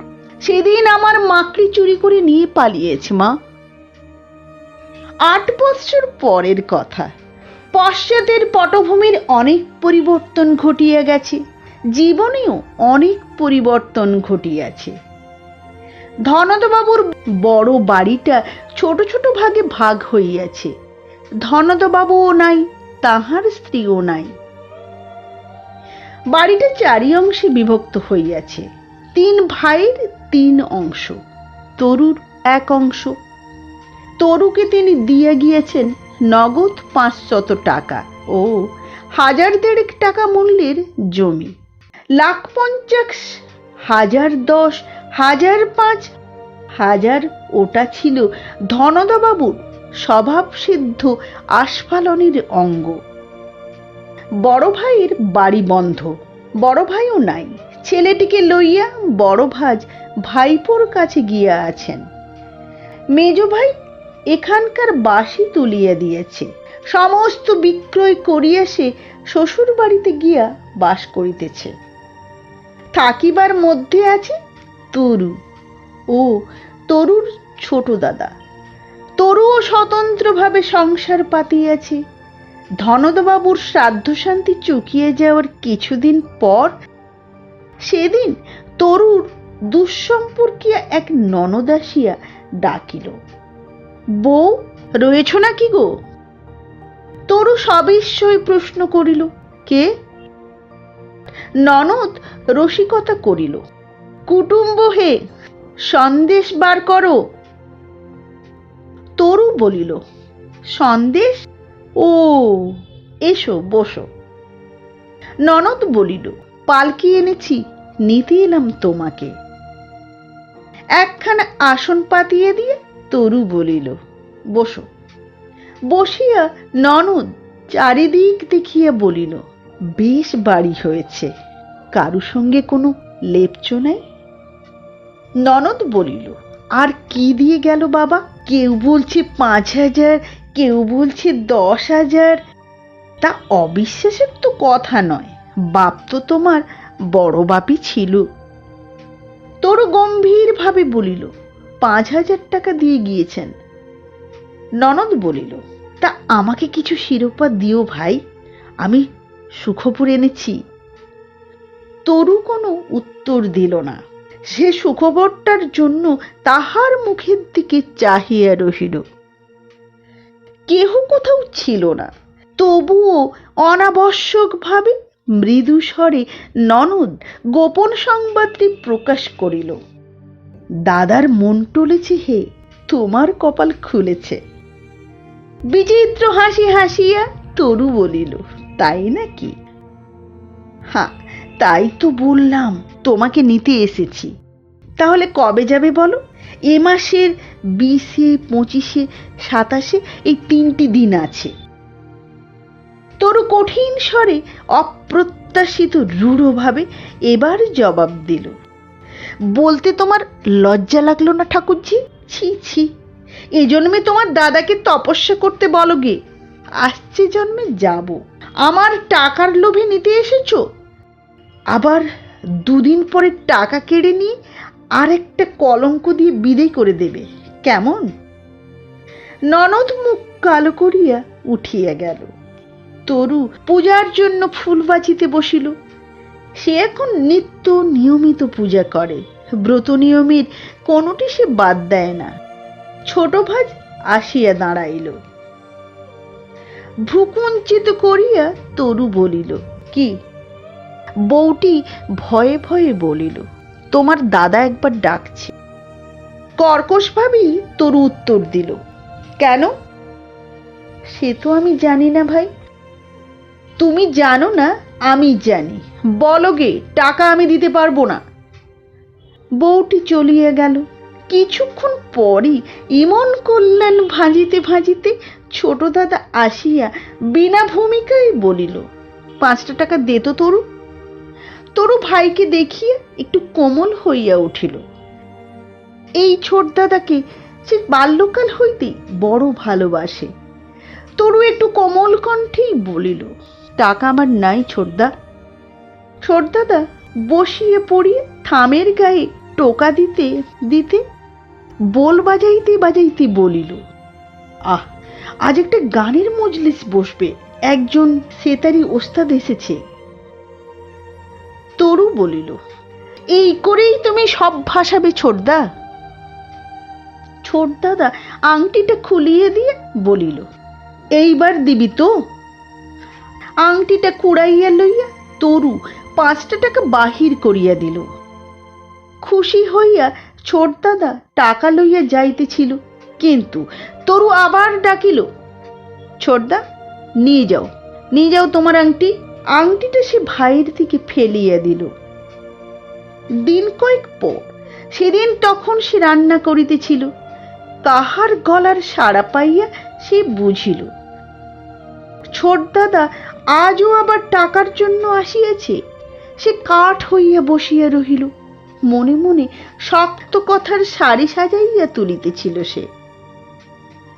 সেদিন আমার মাকড়ি চুরি করে নিয়ে পালিয়েছে মা। 8 বৎসর পরের কথা। পশ্চাতের পটভূমির অনেক পরিবর্তন ঘটিয়া গেছে, জীবনেও অনেক পরিবর্তন ঘটিয়াছে। ধনদবাবুর বড় বাড়িটা ছোট ছোট ভাগে ভাগ হইয়াছে। ধনদবাবুও নাই, তাহার স্ত্রীও নাই। বাড়িটা 4 অংশে বিভক্ত হইয়াছে। 3 ভাইয়ের 3 অংশ, তরুর 1 অংশ। তরুকে তিনি দিয়া গিয়েছেন নগদ 500 টাকা ও 1000 টাকা মূল্যের জমি। 1,50,000, 1010, 1005, 1000 ওটা ছিল ধনদাবাবুর স্বভাবসিদ্ধ আস্ফালনের অঙ্গ। বড় ভাইয়ের বাড়ি বন্ধ, বড় ভাইও নাই। ছেলেটিকে লইয়া বড় ভাজ ভাইপোর কাছে গিয়া আছেন। মেজ ভাই এখানকার বাসি তুলিয়া দিয়েছে। সমস্ত বিক্রয় করিয়া সে শ্বশুর বাড়িতে গিয়া বাস করিতেছে। থাকিবার মধ্যে আছে তরু ও তরুর ছোট দাদা। তরুও স্বতন্ত্রভাবে সংসার পাতিয়াছে। ধনদবাবুর শ্রাদ্ধ শান্তি চুকিয়ে যাওয়ার কিছুদিন পর সেদিন তরুর দুঃসম্পর্কীয় এক ননদ আসিয়া ডাকিল, বউ রয়েছ নাকি গো? তরু সবিস্ময়ে প্রশ্ন করিল, কে? ননদ রসিকতা করিল, কুটুম্ব হে, সন্দেশ বার করো। তরু বলিল, সন্দেশ? ও, এসো বসো। ননদ বলিল, পালকি এনেছি, নিতে এলাম তোমাকে। একখানা আসন পাতিয়ে দিয়ে তরু বলিল, বসো। বসিয়া ননদ চারিদিক দেখিয়া বলিল, বেশ বাড়ি হয়েছে, কারু সঙ্গে কোনো লেপচ নাই? ননদ বলিল, আর কি দিয়ে গেল বাবা? কেউ বলছে 5,000, কেউ বলছে 10,000। তা অবিশ্বাসের তো কথা নয়, বাপ তো তোমার বড় বাপই ছিল। তরু গম্ভীর ভাবে বলিল, 5,000 টাকা দিয়ে গিয়েছেন। ননদ বলিল, তা আমাকে কিছু শিরোপা দিও ভাই, আমি সুখপুর এনেছি। তরু কোনো উত্তর দিল না। সে সুখবরটার জন্য তাহার মুখের দিকে চাহিয়া রহিল। কেহ কোথাও ছিল না, তবুও অনাবশ্যক ভাবে মৃদু স্বরে ননদ গোপন সংবাদটি প্রকাশ করিল, দাদার মন টলেছে হে, তোমার কপাল খুলেছে। বিচিত্র হাসি হাসিয়া তরু বলিল, তাই নাকি? হ্যাঁ, তাই তো বললাম, তোমাকে নিতে এসেছি। তাহলে কবে যাবে বলো? এ মাসের 20, 25, 27 এই 3টি দিন আছে। তরু কঠিন স্বরে অপ্রত্যাশিত রূঢ়ভাবে এবার জবাব দিল, বলতে তোমার লজ্জা লাগলো না ঠাকুরজি? ছি ছি, এ জন্মে তোমার দাদাকে তপস্যা করতে বলো গে, আসছে জন্মে যাব। আমার টাকার লোভে নিতে এসেছো, আবার 2 দিন পরে টাকা কেড়ে নিয়ে আর একটা কলঙ্ক দিয়ে বিদেয় করে দেবে, কেমন? ননদ মুখ কালো করিয়া উঠিয়া গেল। তরু পূজার জন্য ফুল বাঁচিতে বসিল। সে এখন নিত্য নিয়মিত পূজা করে, ব্রত নিয়মের কোনোটি সে বাদ দেয় না। ছোট ভাজ আসিয়া দাঁড়াইল। ভ্রুকুঞ্চিত করিয়া তরু বলিল, কি? বউটি ভয়ে ভয়ে বলিল, তোমার দাদা একবার ডাকছে। কর্কশ ভাবেই তরু উত্তর দিল, কেন? সে তো আমি জানি না ভাই। তুমি জানো না, আমি জানি। বলো গে, টাকা আমি দিতে পারবো না। বউটি চলিয়া গেল। কিছুক্ষণ পরই এমন কল্যাণ ভাজিতে ভাজিতে ছোট দাদা আসিয়া বিনা ভূমিকায় বলিল, 5 টাকা দে তো তরু। তরু ভাইকে দেখিয়া একটু কোমল হইয়া উঠিল। এই ছোট দাদাকে সে বাল্যকাল হইতেই বড় ভালোবাসে। তরু একটু কোমল কণ্ঠেই বলিল, টাকা আমার নাই ছোটদা। ছোট দাদা বসিয়ে পড়িয়ে থামের গায়ে টোকা দিতে দিতে বোল বাজাইতে বাজাইতে বলিল, আহ, আজ একটা গানের মজলিস বসবে, একজন সেতারি ওস্তাদ এসেছে। তরু বলিল, এই করেই তুমি সব ভাসাবে ছোটদা। ছোট দাদা আংটিটা খুলিয়ে দিয়ে বলিল, এইবার দিবি তো? আংটিটা কুড়াইয়া লইয়া তরু 5 টাকা বাহির করিয়া দিল। খুশি হইয়া ছোট দাদা টাকা লইয়া যাইতেছিল, কিন্তু তরু আবার ডাকিল, ছোটদা, নিয়ে যাও, নিয়ে যাও তোমার আংটি। আংটিটা সে ভাইয়ের দিকে ফেলিয়া দিল। দিন কয়েক পর, সেদিন তখন সে রান্না করিতেছিল, তাহার গলার সাড়া পাইয়া সে বুঝিল ছোট দাদা আজও আবার টাকার জন্য আসিয়াছে। সে কাঠ হইয়া বসিয়া রহিল। মনে মনে শক্ত কথার সারি সাজাইয়া তুলিতেছিল সে।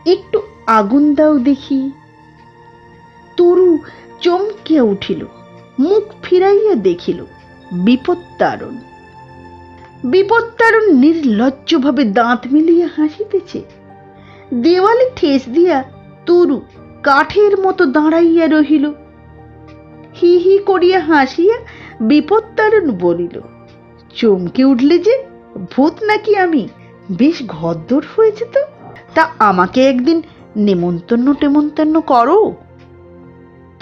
একটু আগুন দাও দেখি। তরু চমকিয়া উঠিল, মুখ ফিরাইয়া দেখিল বিপত্তারণ। বিপত্তারণ নির্লজ্জভাবে দাঁত মিলিয়া হাসিতেছে। দেওয়ালে ঠেস দিয়া তরু কাঠের মতো দাঁড়াইয়া রহিল। হি হি করিয়া হাসিয়া বিপত্তারণ বলিল, চমকে উঠলে যে, ভূত নাকি আমি? বেশ ঘদ্দর হয়েছে তো। তা আমাকে একদিন নেমন্তন্ন টেমন্তন্ন করো।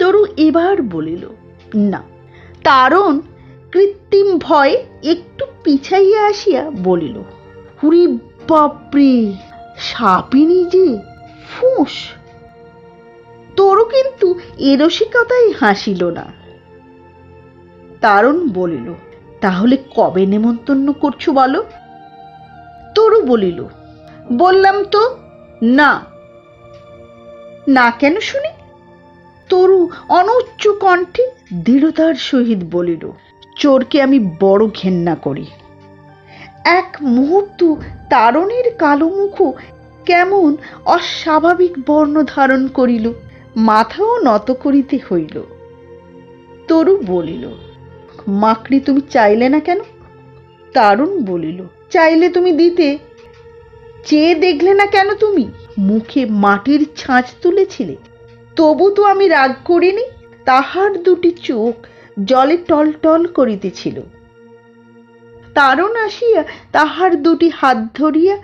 তরু এবার বলিল, না। তারণ কৃত্রিম ভয়ে একটু পিছাইয়া আসিয়া বলিল, হুরি বাপরে, সাপিনী যে, ফুঁস। তরু কিন্তু এ রসিকতাই হাসিল না। তারণ বলিল, তাহলে কবে নেমন্তন্ন করছো বলো? তরু বলিল, বললাম তো না। না কেন শুনি? তরু অনুচ্চ কণ্ঠে দৃঢ়তার সহিত বলিল, চোরকে আমি বড় ঘেন্না করি। এক মুহূর্ত তারণের কালো মুখ কেমন অস্বাভাবিক বর্ণ ধারণ করিল, মাথাও নত করিতে হইল। তরু বলিল, মাকড়ি তুমি চাইলে না কেন? তারণ বলিল, চাইলে তুমি দিতে। চেয়ে দেখলে না কেন তুমি? মুখে মাটির ছাঁচ তুলেছিলে, তবু তো আমি রাগ করিনি। তাহার দুটি চোখ জলে টলটল করিতেছিল। তারণ আসিয়া তাহার দুটি হাত ধরিয়া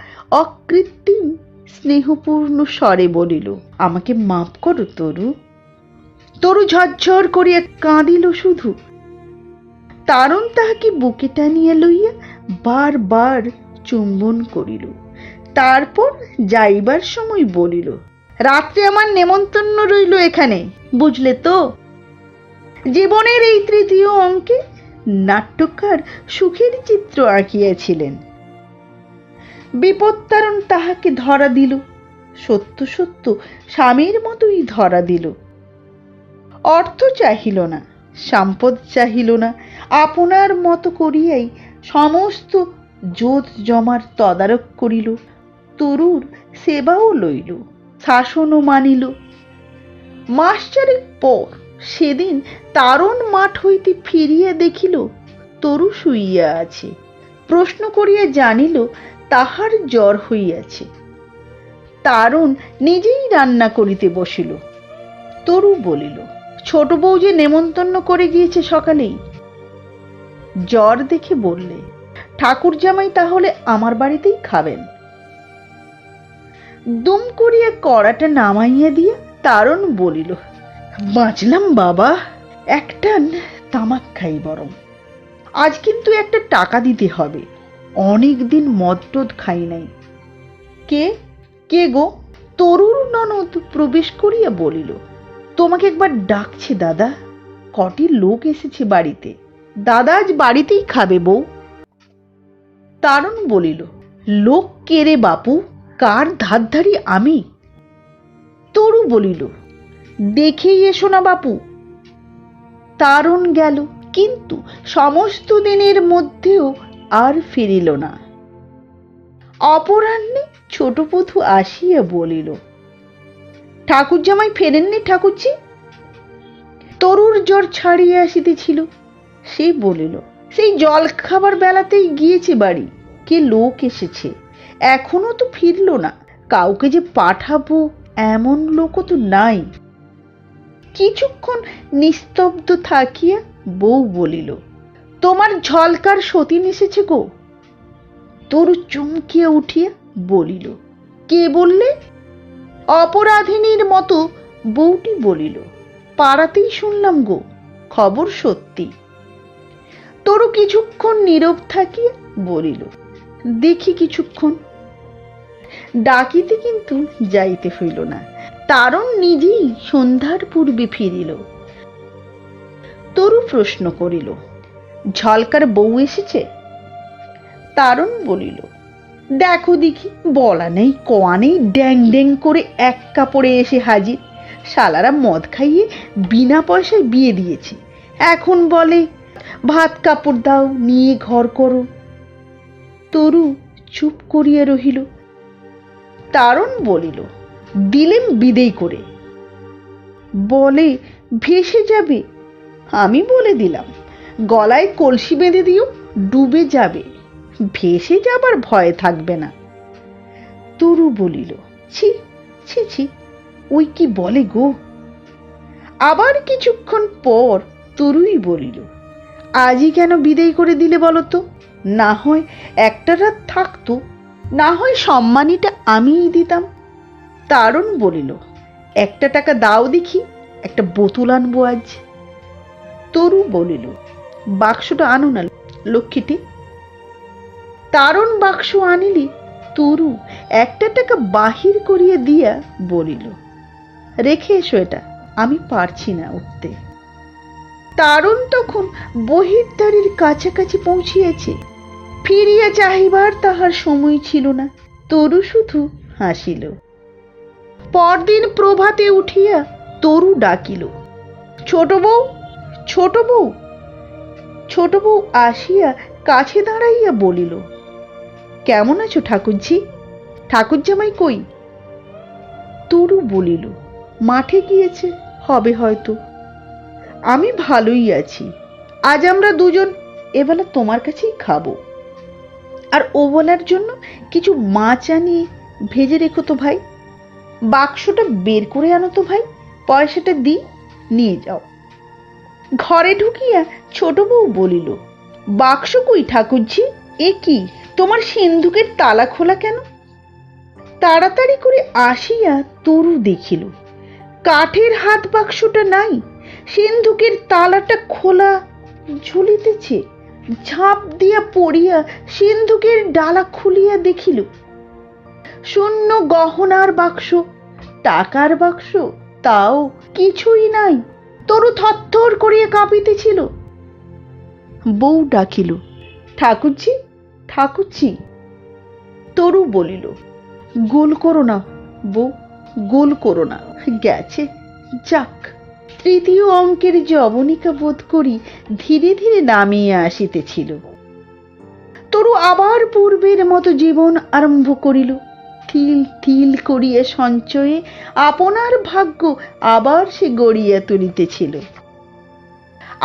অকৃত্রিম স্নেহপূর্ণ স্বরে বলিল, আমাকে মাপ করো তরু। তরু ঝরঝর করিয়া কাঁদিল শুধু। তারণ তাহাকে বুকে টানিয়া লইয়া বারবার চুম্বন করিল। তারপর যাইবার সময় বলিল, রাত্রে আমার নেমন্তন্ন রইল এখানে, বুঝলে তো? জীবনের এই 3য় অঙ্কে নাট্যকার সুখের চিত্র আঁকিয়াছিলেন। বিপত্তারণ তাহাকে ধরা দিল, সত্য সত্য স্বামীর মতোই ধরা দিল। অর্থ চাহিল না, সম্পদ চাহিল না, আপনার মতো করিয়াই সমস্ত জোত জমার তদারক করিল। তরুর সেবাও লইল, শাসনও মানিল। মাস 4 পর সেদিন তারণ মাঠ হইতে ফিরিয়া দেখিল তরু শুইয়া আছে। প্রশ্ন করিয়া জানিল তাহার জ্বর হইয়াছে। তারণ নিজেই রান্না করিতে বসিল। তরু বলিল, ছোট বউ যে নেমন্তন্ন করে গিয়েছে সকালেই। জ্বর দেখে বললে, ঠাকুর জামাই তাহলে আমার বাড়িতেই খাবেন। দুম করিয়া কড়াটা নামাইয়া দিয়া তারণ বলিল, বাঁচলাম বাবা, একটান তামাক খাই বরং। আজ কিন্তু একটা টাকা দিতে হবে, অনেক দিন মদ টদ খাই নাই। কে কে গো? তরুর ননদ প্রবেশ করিয়া বলিল, তোমাকে একবার ডাকছে দাদা, কটি লোক এসেছে বাড়িতে, দাদা আজ বাড়িতেই খাবে বউ। তারণ বলিল, লোক কে রে বাপু, কার ধারধারি আমি? তরু বলিল, দেখেই এসো না বাপু। তারণ গেল, কিন্তু সমস্ত দিনের মধ্যেও আর ফিরিল না। অপরাহ্নে ছোট পথু আসিয়া বলিল, ঠাকুর জামাই ফেরেননি ঠাকুরজি? তরুর জ্বর ছাড়িয়ে আসিতেছিল, সে বলিল, সেই জল খাবার বেলাতেই গিয়েছে বাড়ি, কে লোক এসেছে, এখনো তো ফিরল না। কাউকে যে পাঠাবো এমন লোকও তো নাই। কিছুক্ষণ নিস্তব্ধ থাকিয়া বউ বলিল, তোমার ঝলকার সতীন এসেছে গো। তরু চমকিয়া উঠিয়া বলিল, কে বললে? অপরাধিনীর মতো বউটি বলিল, পাড়াতেই শুনলাম গো, খবর সত্যি। তরু কিছুক্ষণ নীরব থাকিয়া বলিল, দেখি কিছুক্ষণ। ডাকিতে কিন্তু যাইতে হইল না, তারণ নিজেই সন্ধ্যার পূর্বে ফিরিল। তরু প্রশ্ন করিল, ঝলকার বউ এসেছে? তারণ বলিল, দেখো দেখি, বলা নেই কোয়া নেই, ড্যাং ড্যাং করে এক কাপড়ে এসে হাজির। শালারা মদ খাইয়ে বিনা পয়সায় বিয়ে দিয়েছে, এখন বলে ভাত কাপড় দাও, নিয়ে ঘর করো। তরু চুপ করিয়া রহিল। তারণ বলিল, দিলেম বিদেয় করে, বলে ভেসে যাবে। আমি বলে দিলাম, গলায় কলসি বেঁধে দিও, ডুবে যাবে, ভেসে যাবার ভয় থাকবে না। তরু বলিল, ছি ছি ছি, ওই কি বলে গো। আবার কিছুক্ষণ পর তরুই বলিল, আজই কেন বিদেয় করে দিলে বলো তো? না হয় একটা রাত থাকতো, না হয় সম্মানীটা আমিই দিতাম। তারণ বলিল, একটা টাকা দাও দেখি, একটা বোতল আনবো আজ। তরু বলিল, বাক্সটা আনো না লক্ষ্মীটি। তারণ বাক্স আনিলি, তরু একটা টাকা বাহির করিয়া দিয়া বলিল, রেখে এসো এটা, আমি পারছি না উঠতে। তারণ তখন বহির্দ্বারের কাছাকাছি পৌঁছিয়াছে, ফিরিয়া চাহিবার তাহার সময় ছিল না। তরু শুধু হাসিল। পরদিন প্রভাতে উঠিয়া তরু ডাকিল, ছোট বউ, ছোট বউ। ছোট বউ আসিয়া কাছে দাঁড়াইয়া বলিল, কেমন আছো ঠাকুরজি? ঠাকুর জামাই কই? তরু বলিল, মাঠে গিয়েছে, হবে হয়তো। আমি ভালোই আছি, আজ আমরা দুজন এবেলা তোমার কাছেই খাবো। আর ও বলার জন্য কিছু মাছ আনিয়ে ভেজে রেখো তো ভাই। বাক্সটা বের করে আনো তো ভাই, পয়সাটা দিই, নিয়ে যাও। ঘরে ঢুকিয়া ছোট বউ বলিল, বাক্স কই ঠাকুরজি? এ কি, তোমার সিন্ধুকের তালা খোলা কেন? তাড়াতাড়ি করে আসিয়া তরু দেখিল, কাঠের হাত বাক্সটা নাই, সিন্ধুকের তালাটা খোলা ঝুলিতেছে। ঝাঁপ দিয়া পড়িয়া সিন্ধুকের ডালা খুলিয়া দেখিল, শূন্য গহনার বাক্স, টাকার বাক্স তাও কিছুই নাই। তরু থরথর করিয়া কাঁপিতেছিল। বউ ডাকিল, ঠাকুরজি, ঠাকুরজি। তরু বলিল, গোল করো না বউ, গোল করো না, গেছে যাক। তৃতীয় অঙ্কের জবনিকা বোধ করি ধীরে ধীরে নামিয়ে আসিতেছিল। তরু আবার পূর্বের মতো জীবন আরম্ভ করিল। তিল তিল করিয়া সঞ্চয়ে আপনার ভাগ্য আবার সে গড়িয়া তুলিতেছিল।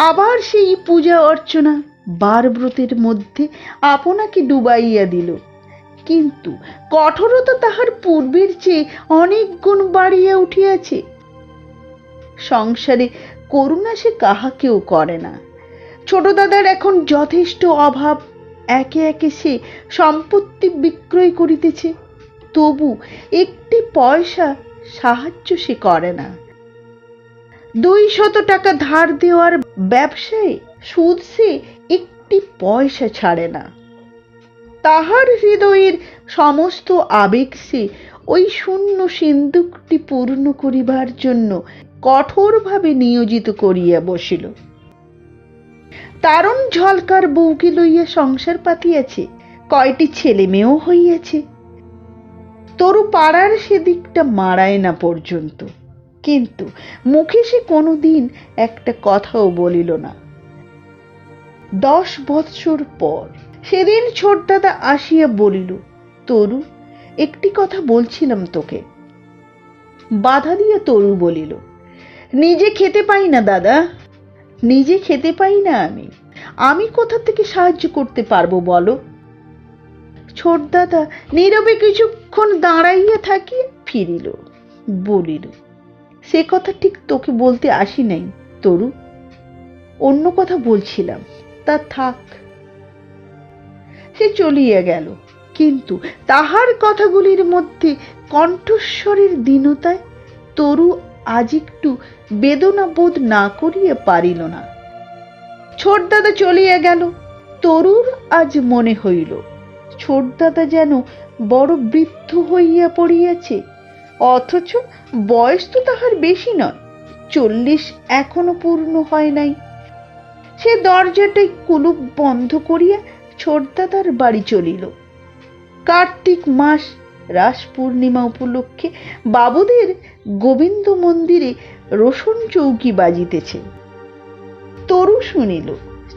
আবার সেই পূজা অর্চনা বার ব্রতের মধ্যে আপনাকে ডুবাইয়া দিল, কিন্তু কঠোরতা তাহার পূর্বের চেয়ে অনেক গুণ বাড়িয়া উঠিয়াছে। সংসারে করুণা সে কাহাকেও করে না। ছোট দাদার এখন যথেষ্ট অভাব, একে একে সে সম্পত্তি বিক্রয় করিতেছে। তবু একটি পয়সা সাহায্য সে করে না। 200 টাকা ধার দেওয়ার ব্যবসায় সুদ সে একটি পয়সা ছাড়ে না। তাহার হৃদয়ের সমস্ত আবেগ সে ওই শূন্য সিন্দুকটি পূর্ণ করিবার জন্য কঠোরভাবে নিয়োজিত করিয়া বসিল। তারণ ঝলকার বউকে লইয়া সংসার পাতিয়াছে, কয়টি ছেলে মেয়েও হইয়াছে। তরু পাড়ার সেদিকটা মারায় না পর্যন্ত, কিন্তু মুখে সে কোনোদিন একটা কথাও বলিল না। 10 বৎসর পর সেদিন ছোট দাদা আসিয়া বলিল, তরু, একটি কথা বলছিলাম তোকে। বাধা দিয়া তরু বলিল, নিজে খেতে পাই না দাদা, নিজে খেতে পাই না আমি কোথা থেকে সাহায্য করতে পারবো বলো? ছোট দাদা নীরবে কিছুক্ষণ দাঁড়াইয়া থাকিয়া ফিরিল, বলিল, সে কথা ঠিক তোকে বলতে আসি নাই তরু, অন্য কথা বলছিলাম, তা থাক। সে চলিয়া গেল, কিন্তু তাহার কথাগুলির মধ্যে কণ্ঠস্বরের দীনতায় তরু আজ একটু বেদনা বোধ না করিয়া পারিল না। ছোট দাদা চলিয়া গেল। তরুর আজ মনে হইল ছোট দাদা যেন বড় বৃদ্ধ হইয়া পড়িয়াছে, অথচ বয়স তো তাহার বেশি নয়, 40 এখনো পূর্ণ হয় নাই। সে দরজাটাই কুলুপ বন্ধ করিয়া ছোট দাদার বাড়ি চলিল। কার্তিক মাস, রাস পূর্ণিমা উপলক্ষে বাবুদের গোবিন্দ মন্দিরে রোশন চৌকি বাজিতেছে। তরু শুনিল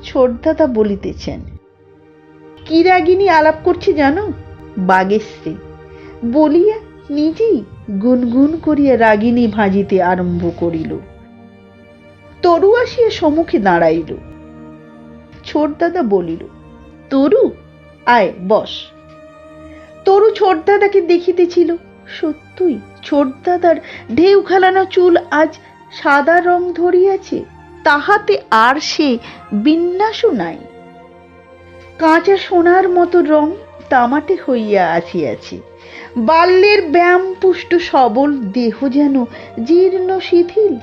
ছোট দাদা বলিতেছেন, কি রাগিনী আলাপ করছে জানো? বাগেশ্রী বলিয়া নিজেই গুনগুন করিয়া রাগিনী ভাজিতে আরম্ভ করিল। তরু আসিয়া সম্মুখে দাঁড়াইল। ছোট দাদা বলিল, তরু আয় বস। তরু ছোট দাদাকে দেখিতেছিল। সত্যই ছোট দাদার ঢেউ খেলানো চুল আজ সাদা রং ধরিয়াছে, তাহাতে আর সে বিন্যাসও নাই। কাঁচা সোনার মতো রং তামাটে হইয়া আসিয়াছে। বাল্যের ব্যায়াম পুষ্ট সবল দেহ যেন জীর্ণ শিথিল,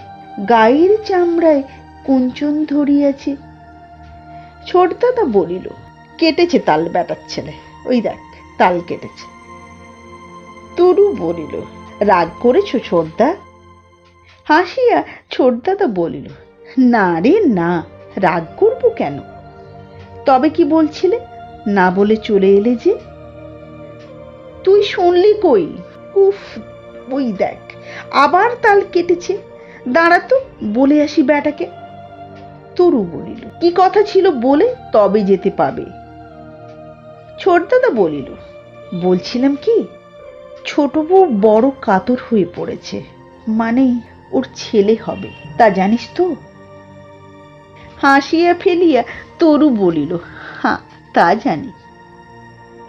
গায়ের চামড়ায় কুঞ্চন ধরিয়াছে। ছোট দাদা বলিল, কেটেছে তাল বেটার ছেলে, ওই দেখ তাল কেটেছে। তরু বলিল, রাগ করেছ ছোটদা? হাসিয়া ছোট দাদা বলিল, না রে না, রাগ করবো কেন? তবে কি বলছিলে, না বলে চলে এলে যে? তুই শুনলি কই? উফ, ওই দেখ আবার তাল কেটেছে, দাঁড়াতো বলে আসি বেটাকে। তরু বলিল, কি কথা ছিল বলে তবে যেতে পাবে। ছোট দাদা বলিল, বলছিলাম কি, ছোট বউ বড় কাতর হয়ে পড়েছে, মানে ওর ছেলে হবে, তা জানিস তো? হাসিয়া ফেলিয়া তরু বলিল, হ্যাঁ তা জানি।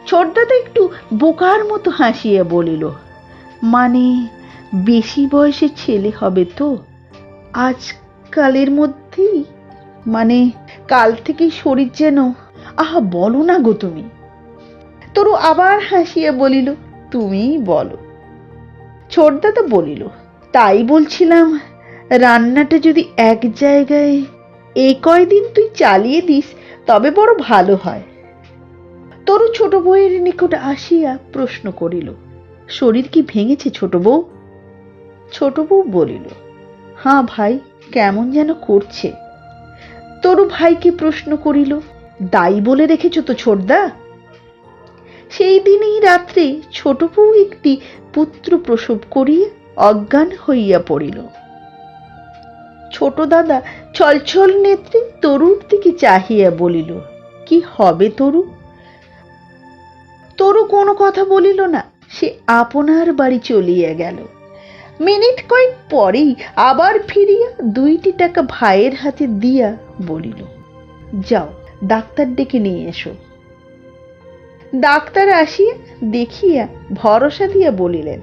ছোট দাদা একটু বোকার মতো হাসিয়া বলিল, মানে বেশি বয়সে ছেলে হবে তো, আজকালের মধ্যেই, মানে কাল থেকেই শরীর যেন, আহা বলো না গো তুমি। তরু আবার হাসিয়া বলিল, তুমিই বলো। ছোট দাদা বলিল, তাই বলছিলাম, রান্নাটা যদি এক জায়গায় এই কয়দিন তুই চালিয়ে দিস তবে বড় ভালো হয়। তরু ছোট বউয়ের নিকট আসিয়া প্রশ্ন করিল, শরীর কি ভেঙেছে ছোট বউ? ছোট বউ বলিল, হ্যাঁ ভাই, কেমন যেন করছে। তরু ভাইকে প্রশ্ন করিল, দাই বলে রেখেছ তো ছোটদা? সেই দিনই রাত্রে ছোট বউ একটি পুত্র প্রসব করিয়া অজ্ঞান হইয়া পড়িল। ছোট দাদা ছলছল নেত্রে তরুর দিকে চাহিয়া বলিল, কি হবে তরু? তরু কোনো কথা বলিল না, সে আপনার বাড়ি চলিয়া গেল। মিনিট কয়েক পরেই আবার ফিরিয়া 2টি টাকা ভাইয়ের হাতে দিয়া বলিল, যাও ডাক্তার ডেকে নিয়ে এসো। ডাক্তার আসিয়া দেখিয়া ভরসা দিয়া বলিলেন,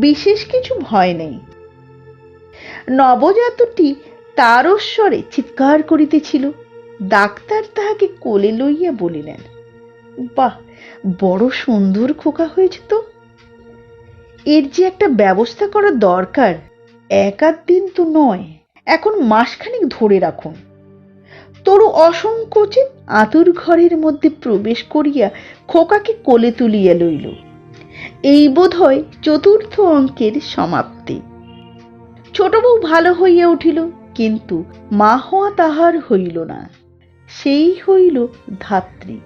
বিশেষ কিছু ভয় নেই। নবজাতকটি তারস্বরে চিৎকার করিতেছিল। ডাক্তার তাহাকে কোলে লইয়া বলিলেন, বাহ, বড় সুন্দর খোকা হয়েছে তো। এর যে একটা ব্যবস্থা করা দরকার, এক আধ দিন তো নয়, এখন মাসখানেক ধরে রাখুন। তরু অসংকোচে আতুর ঘরের মধ্যে প্রবেশ করিয়া খোকাকে কোলে তুলিয়া লইল। এই বোধ হয় চতুর্থ অঙ্কের সমাপ্তি। ছোট বউ ভালো হইয়া উঠিল, কিন্তু মা হওয়া তাহার হইল না। সেই হইল ধাত্রী,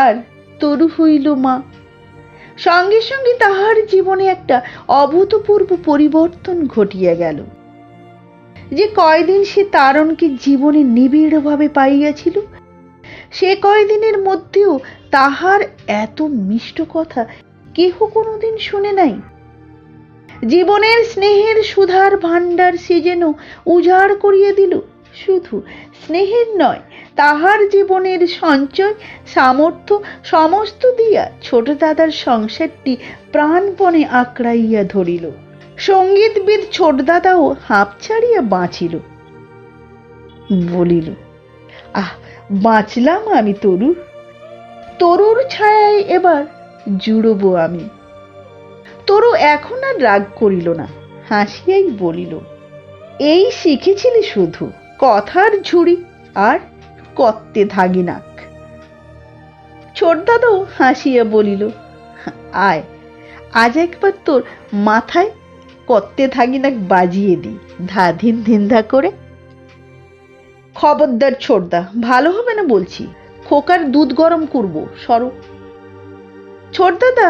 আর তরু হইল মা। সঙ্গে সঙ্গে তাহার জীবনে একটা অভূতপূর্ব পরিবর্তন ঘটিয়া গেল। যে কয়দিন সে তারণকে জীবনে নিবিড়ভাবে পাইয়াছিল, সে কয়দিনের মধ্যেও তাহার এত মিষ্ট কথা কেহ কোনোদিন শুনে নাই। জীবনের স্নেহের সুধার ভাণ্ডার সে যেন উজাড় করিয়া দিল। শুধু স্নেহের নয়, তাহার জীবনের সঞ্চয় সামর্থ্য সমস্ত দিয়া ছোট দাদার সংসারটি প্রাণপণে আঁকড়াইয়া ধরিল। সঙ্গীতবিদ ছোট দাদাও হাঁপ ছাড়িয়া বাঁচিল। বলিল, আহ, বাঁচলাম আমি তরু, তরুর ছায়ায় এবার জুড়ব আমি। তরু এখন আর রাগ করিল না, হাসিয়াই বলিল, এই শিখেছিলি শুধু কথার ঝুড়ি আর কত্তে ধাগিনাক। ছোট দাদাও হাসিয়া বলিল, আয়, আজ একবার তোর মাথায় কত্তে ধাগিনাক বাজিয়ে দি, ধাধিন ধিন্ধা করে। খবরদার ছোটদা, ভালো হবে না বলছি। খোকার দুধ গরম করব, সরো। ছোট দাদা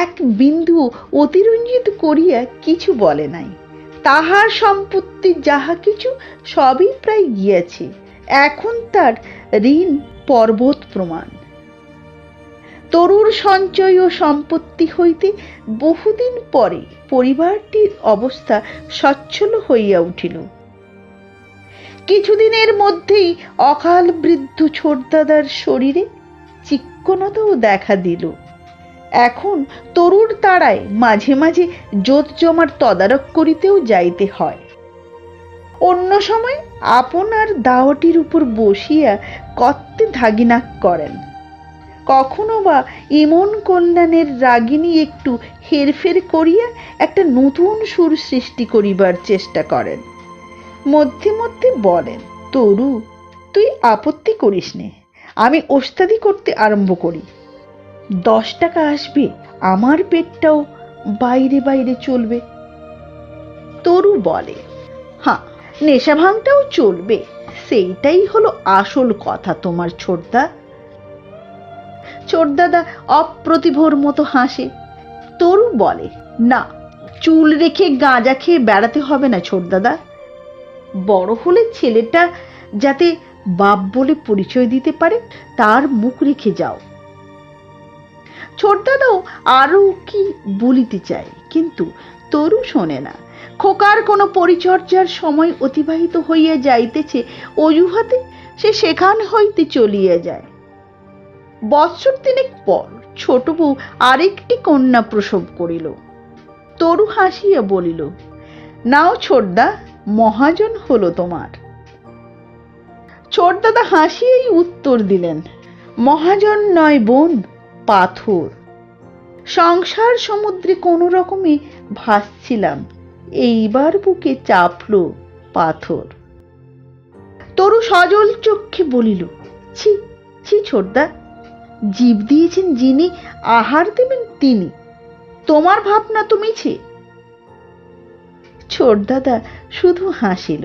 এক বিন্দু অতিরঞ্জিত করিয়া কিছু বলে নাই। তাহার সম্পত্তি যাহা কিছু সবই প্রায় গিয়াছে, এখন তার ঋণ পর্বত প্রমাণ। তরুর সঞ্চয় ও সম্পত্তি হইতে বহুদিন পরে পরিবারটির অবস্থা সচ্ছল হইয়া উঠিল। কিছুদিনের মধ্যেই অকাল বৃদ্ধ ছোট দাদার শরীরে চিক্কণতাও দেখা দিল। এখন তরুর তাড়ায় মাঝে মাঝে জোত জমার তদারক করিতেও যাইতে হয়। অন্য সময় আপনার দাওয়াটির উপর বসিয়া কত্তে ধাগিনাক করেন। কখনো বা ইমন কল্যাণের রাগিনী একটু হেরফের করিয়া একটা নতুন সুর সৃষ্টি করিবার চেষ্টা করেন। মধ্যে মধ্যে বলেন, তরু, তুই আপত্তি করিস নে, আমি ওস্তাদি করতে আরম্ভ করি। 10 টাকা আসবে, আমার পেটটাও বাইরে বাইরে চলবে। তরু বলে, হ্যাঁ, নেশা ভাঙটাও চলবে, সেইটাই হলো আসল কথা তোমার ছোটদা। ছোট দাদা অপ্রতিভর মতো হাসে। তরু বলে, না, চুল রেখে গাঁজা খেয়ে বেড়াতে হবে না ছোট দাদা। বড় হলে ছেলেটা যাতে বাপ বলে পরিচয় দিতে পারে, তার মুখ রেখে যাও। ছোট দাদাও আরো কি বলিতে চায়, কিন্তু তরু শোনে না। খোকার কোনো পরিচর্যার সময় অতিবাহিত হইয়া যাইতেছে অজুহাতে সে সেখান হইতে চলিয়া যায়। বৎসর 3 পর ছোট বউ আরেকটি কন্যা প্রসব করিল। তরু হাসিয়া বলিল, নাও ছোটদা, মহাজন হলো তোমার। ছোট দাদা হাসিয়েই উত্তর দিলেন, মহাজন নয় বোন, পাথর। সংসার সমুদ্রে কোনো রকমে ভাসছিলাম, এইবার বুকে চাপলো পাথর। তরু সজল চক্ষে বলিল, ছি ছি ছোটদা, জীব দিয়েছেন যিনি, আহার দেবেন তিনি, তোমার ভাবনা তো মিছে। ছোট দাদা শুধু হাসিল।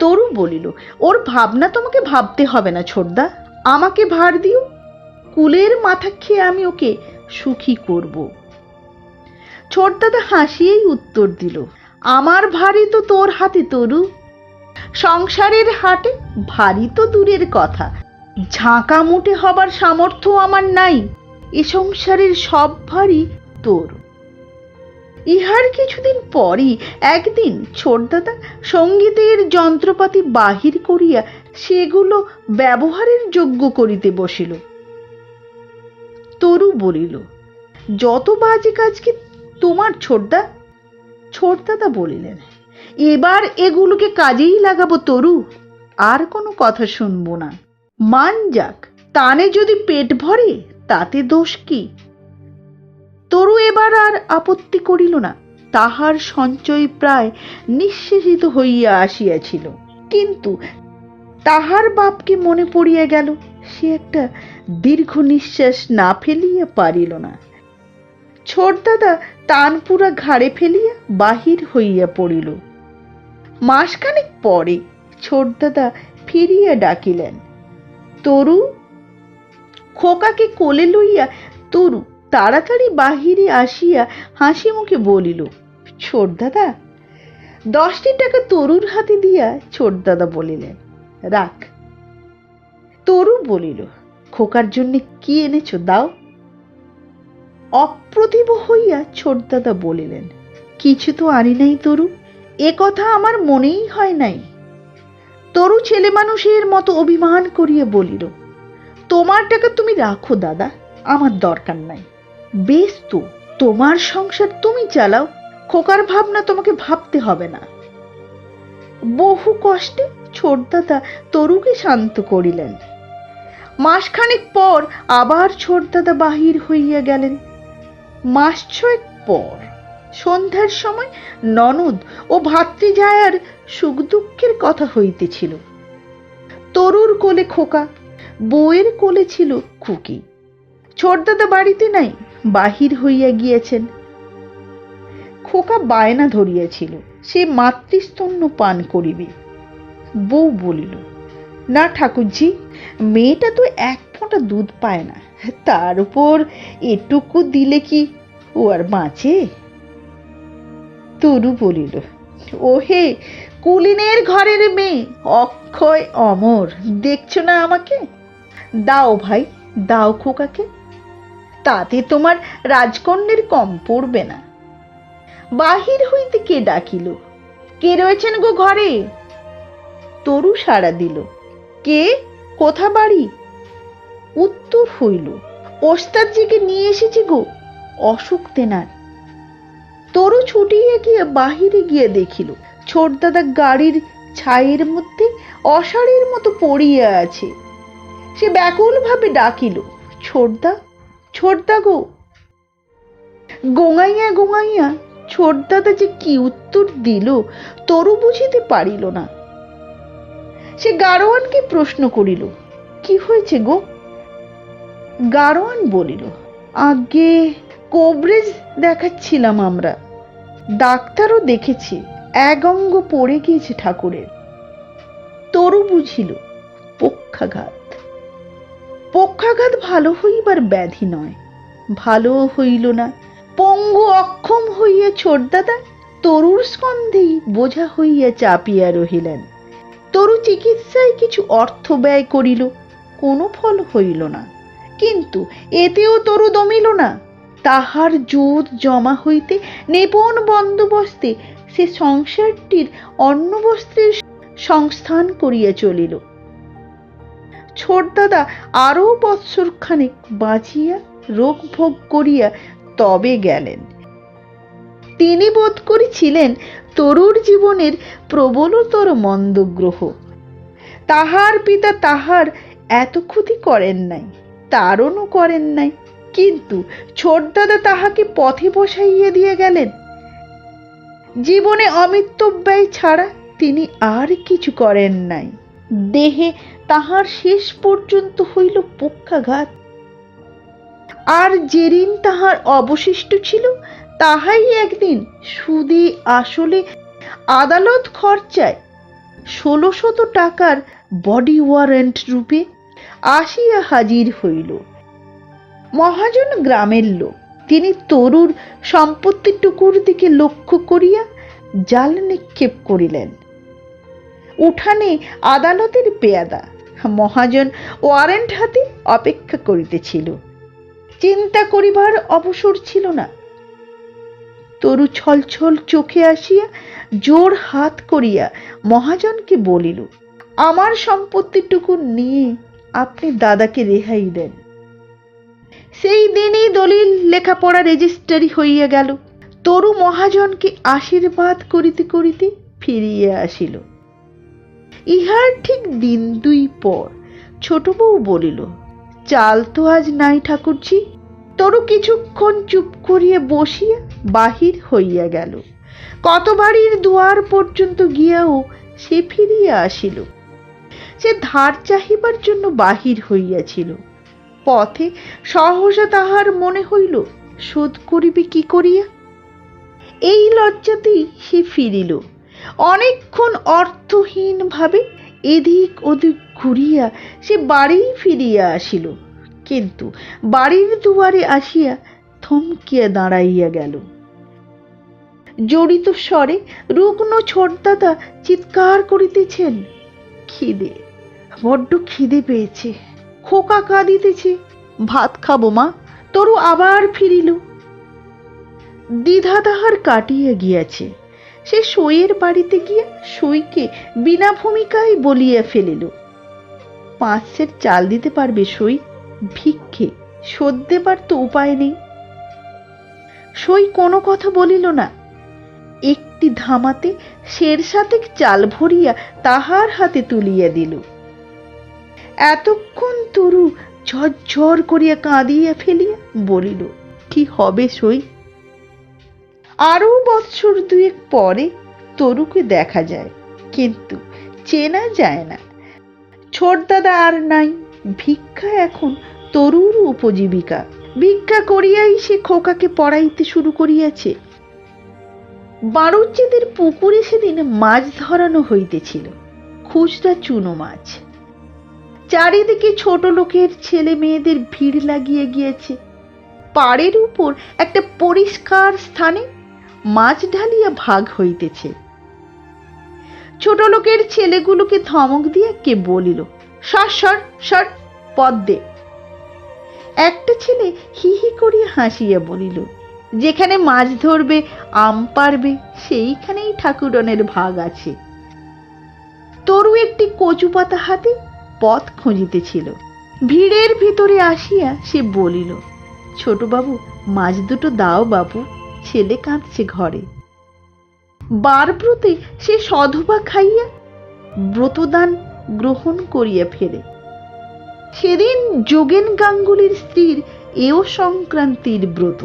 তরু বলিল, ওর ভাবনা তোমাকে ভাবতে হবে না ছোটদা, আমাকে ভার দিও, কুলের মাথা খেয়ে আমি ওকে সুখী করব। ছোট দাদা হাসিয়েই উত্তর দিল, আমার ভারী তো তোর হাতে তরু, সংসারের হাটে ভারী তো দূরের কথা, ঝাঁকা মুটে হবার সামর্থ্য আমার নাই, এ সংসারের সব ভারী তোর। ইহার কিছুদিন পরই একদিন ছোট দাদা সঙ্গীতের যন্ত্রপাতি বাহির করিয়া সেগুলো ব্যবহারের যোগ্য করিতে বসিল। তরু বলিল, যত বাজে কাজ কি তোমার ছোটদা? ছোট দাদা বলিলেন, এবার এগুলোকে কাজেই লাগাবো তরু, আর কোনো কথা শুনবো না। মান যাক, তানে যদি পেট ভরে তাতে দোষ কি? তরু এবার আর আপত্তি করিল না। তাহার সঞ্চয় প্রায় নিঃশেষিত হইয়া আসিয়াছিল, কিন্তু তাহার বাপকে মনে পড়িয়া গেল। সে একটা দীর্ঘ নিঃশ্বাস না ফেলিয়া পারিল না। ছোটদাদা তানপুরা ঘাড়ে ফেলিয়া বাহির হইয়া পড়িল। মাসখানেক পরে ছোটদাদা ফিরিয়া ডাকিলেন, তরু। খোকাকে কোলে লইয়া তরু তাড়াতাড়ি বাহিরে আসিয়া হাসি মুখে বলিল, ছোটদাদা। 10টি টাকা তরুর হাতে দিয়া ছোটদাদা বলিলেন, রাখ। তরু বলিল, খোকার জন্য কি এনেছ দাও। অপ্রতিভ হইয়া ছোটদাদা বলিলেন, কিছু তো আনি নাই তরু, এ কথা আমার মনেই হয় নাই। তরু ছেলে মানুষের মতো অভিমান করিয়া বলিল, তোমার টাকা তুমি রাখো দাদা, আমার দরকার নাই। বেশ তো, তোমার সংসার তুমি চালাও, খোকার ভাবনা তোমাকে ভাবতে হবে না। বহু কষ্টে ছোটদাদা তরুকে শান্ত করিলেন। মাসখানেক পর আবার ছোটদাদা বাহির হইয়া গেলেন। মাস 6 পর সন্ধ্যার সময় ননদ ও ভাতৃজায়ার সুখ দুঃখের কথা হইতেছিল। তরুর কোলে খোকা, বউয়ের কোলে ছিল খুকি। ছোটদাদা বাড়িতে নাই, বাহির হইয়া গিয়েছেন। খোকা বায়না ধরিয়াছিল, সে মাতৃস্তন্য পান করিবে। বউ বলিল, না ঠাকুরজি, মেয়েটা তো 1 ফোঁটা দুধ পায় না, তার উপর এটুকু দিলে কি ও আর বাঁচে। তরু বলিল, ওহে কুলিনের ঘরের মেয়ে, অক্ষয় অমর, দেখছো না আমাকে? দাও ভাই, দাও খোকাকে, তাতে তোমার রাজকন্যের কম পড়বে না। বাহির হইতে কে ডাকিল, কে রয়েছেন গো ঘরে? তরু সাড়া দিল, কে, কোথা বাড়ি? উত্তর হইল, ওস্তাদজিকে নিয়ে এসেছি গো, অসুখ তেনার। তরু ছুটিয়া গিয়া বাহিরে গিয়া দেখিল, ছোটদাদা গাড়ির ছাইয়ের মধ্যে অসাড়ের মতো পড়িয়া আছে। সে ব্যাকুল ভাবে ডাকিল, ছোটদা, ছোটদা গো। গোঙাইয়া গোঙাইয়া ছোটদাদা যে কি উত্তর দিল তরু বুঝিতে পারিল না। সে গাড়োয়ানকে প্রশ্ন করিল, কি হয়েছে গো? গাড়োয়ান বলিল, আগে কবরেজ দেখাচ্ছিলাম আমরা, ডাক্তারও দেখেছি, 1 অঙ্গ পড়ে গিয়েছে ঠাকুরের। তরু বুঝিল পক্ষাঘাত। পক্ষাঘাত ভালো হইবার ব্যাধি নয়, ভালো হইল না। পঙ্গু অক্ষম হইয়া ছোটদাদা তরুর স্কন্ধেই বোঝা হইয়া চাপিয়া রহিলেন। তরু চিকিৎসায় কিছু অর্থ ব্যয় করিল, কোনো ফল হইল না। কিন্তু এতেও তরু দমিল না। তাহার জোর জমা হইতে নিপুণ বন্দোবস্তে সে সংসারটির অন্ন বস্ত্রের সংস্থান করিয়া চলিল। ছোটদাদা আরো বৎসরখানেক বাঁচিয়া রোগ ভোগ করিয়া তবে গেলেন। তিনি বোধ করিছিলেন তরুর জীবনের প্রবলতর মন্দগ্রহ। তাহার পিতা তাহার এত ক্ষতি করেন নাই, তাড়নও করেন নাই, কিন্তু ছোটদাদা তাহাকে পথে বসাইয়া দিয়ে গেলেন। জীবনে অমিত্য ব্যয় ছাড়া তিনি আর কিছু করেন নাই। দেহে তাহার শেষ পর্যন্ত হইল পক্ষাঘাত। আর যে ঋণ তাহার অবশিষ্ট ছিল তাহাই একদিন সুদে আসলে আদালত খরচায় 1600 টাকার বডি ওয়ারেন্ট রূপে আসিয়া হাজির হইল। মহাজন গ্রামের লোক, তিনি তরুর সম্পত্তিটুকুর দিকে লক্ষ্য করিয়া জাল নিক্ষেপ করিলেন। উঠানে আদালতের পেয়াদা, মহাজন ওয়ারেন্ট হাতে অপেক্ষা করিতেছিল। চিন্তা করিবার অবসর ছিল না। তরু ছলছল চোখে আসিয়া জোর হাত করিয়া মহাজনকে বলিল, আমার সম্পত্তিটুকু নিয়ে আপনি দাদাকে রেহাই দেন। সেই দিনই দলিল লেখাপড়া রেজিস্ট্রি হইয়া গেল। তরু মহাজনকে আশীর্বাদ করিতে করিতে ফিরিয়া আসিল। ইহার ঠিক 1 দিন 2 পর ছোট বউ বলিল, চাল তো আজ নাই ঠাকুরজি, তরু কিছুক্ষণ চুপ করিয়া বসিয়া বাহির হইয়া গেল। কত বাড়ির দুয়ার পর্যন্ত গিয়াও সে ফিরিয়া আসিল। সে ধার চাহিবার জন্য বাহির হইয়াছিল। পথে সহসা তাহার মনে হইল, শোধ করিবে কি করিয়া। এই লজ্জাতেই সে ফিরিল। অনেকক্ষণ অর্থহীন ভাবে এদিক ওদিক ঘুরিয়া সে বাড়ি ফিরিয়া আসিল, কিন্তু বাড়ির দুয়ারে আসিয়া থমকিয়া দাঁড়াইয়া গেল। জড়িত স্বরে রুগ্ন ছোটদাদা চিৎকার করিতেছেন, খিদে, বড্ড খিদে পেয়েছে। খোকা কাঁদিতেছে, ভাত খাবো মা। তরু আবার ফিরিল। দ্বিধা তাহার কাটিয়া গিয়াছে। সে সইয়ের বাড়িতে গিয়া সইকে বিনা ভূমিকায় বলিয়া ফেলিল, 5 সের চাল দিতে পারবে সই? ভিক্ষে, শোধ দেবার তো উপায় নেই। সই কোনো কথা বলিল না। একটি ধামাতে 1.5 সের চাল ভরিয়া তাহার হাতে তুলিয়া দিল। এতক্ষণ তরু ঝরঝর করিয়া কাঁদিয়া ফেলিয়া বলিল, কি হবে সই? আরো বৎসর 2 পরে তরুকে দেখা যায়, কিন্তু চেনা যায় না। ছোটদাদা আর নাই। ভিক্ষা এখন তরুর উপজীবিকা। ভিক্ষা করিয়াই সে খোকাকে পড়াইতে শুরু করিয়াছে। বাড়ুজ্যেদের পুকুরে সেদিন মাছ ধরানো হইতেছিল, খুচরা চুনো মাছ। চারিদিকে ছোট লোকের ছেলে মেয়েদের ভিড় লাগিয়ে গিয়েছে। পাড়ের উপর একটা পরিষ্কার স্থানে মাছ ঢালিয়া ভাগ হইতেছে। ছোট লোকের ছেলেগুলোকে ধমক দিয়ে কে বলিল, সর সর সর, পথ দে। একটা ছেলে হি হি করিয়া হাসিয়া বলিল, যেখানে মাছ ধরবে, আম পারবে, সেইখানেই ঠাকুরনের ভাগ আছে। তরু একটি কচু পাতা হাতে পথ খুঁজিতেছিল। ভিড়ের ভিতরে আসিয়া সে বলিল, ছোট বাবু, মাছ দুটো দাও বাবু, ছেলে কাঁদছে ঘরে। বারব্রতে সে সধবা খাইয়া ব্রতদান গ্রহণ করিয়া ফেরে। সেদিন যোগেন গাঙ্গুলির স্ত্রীর এও সংক্রান্তির ব্রত।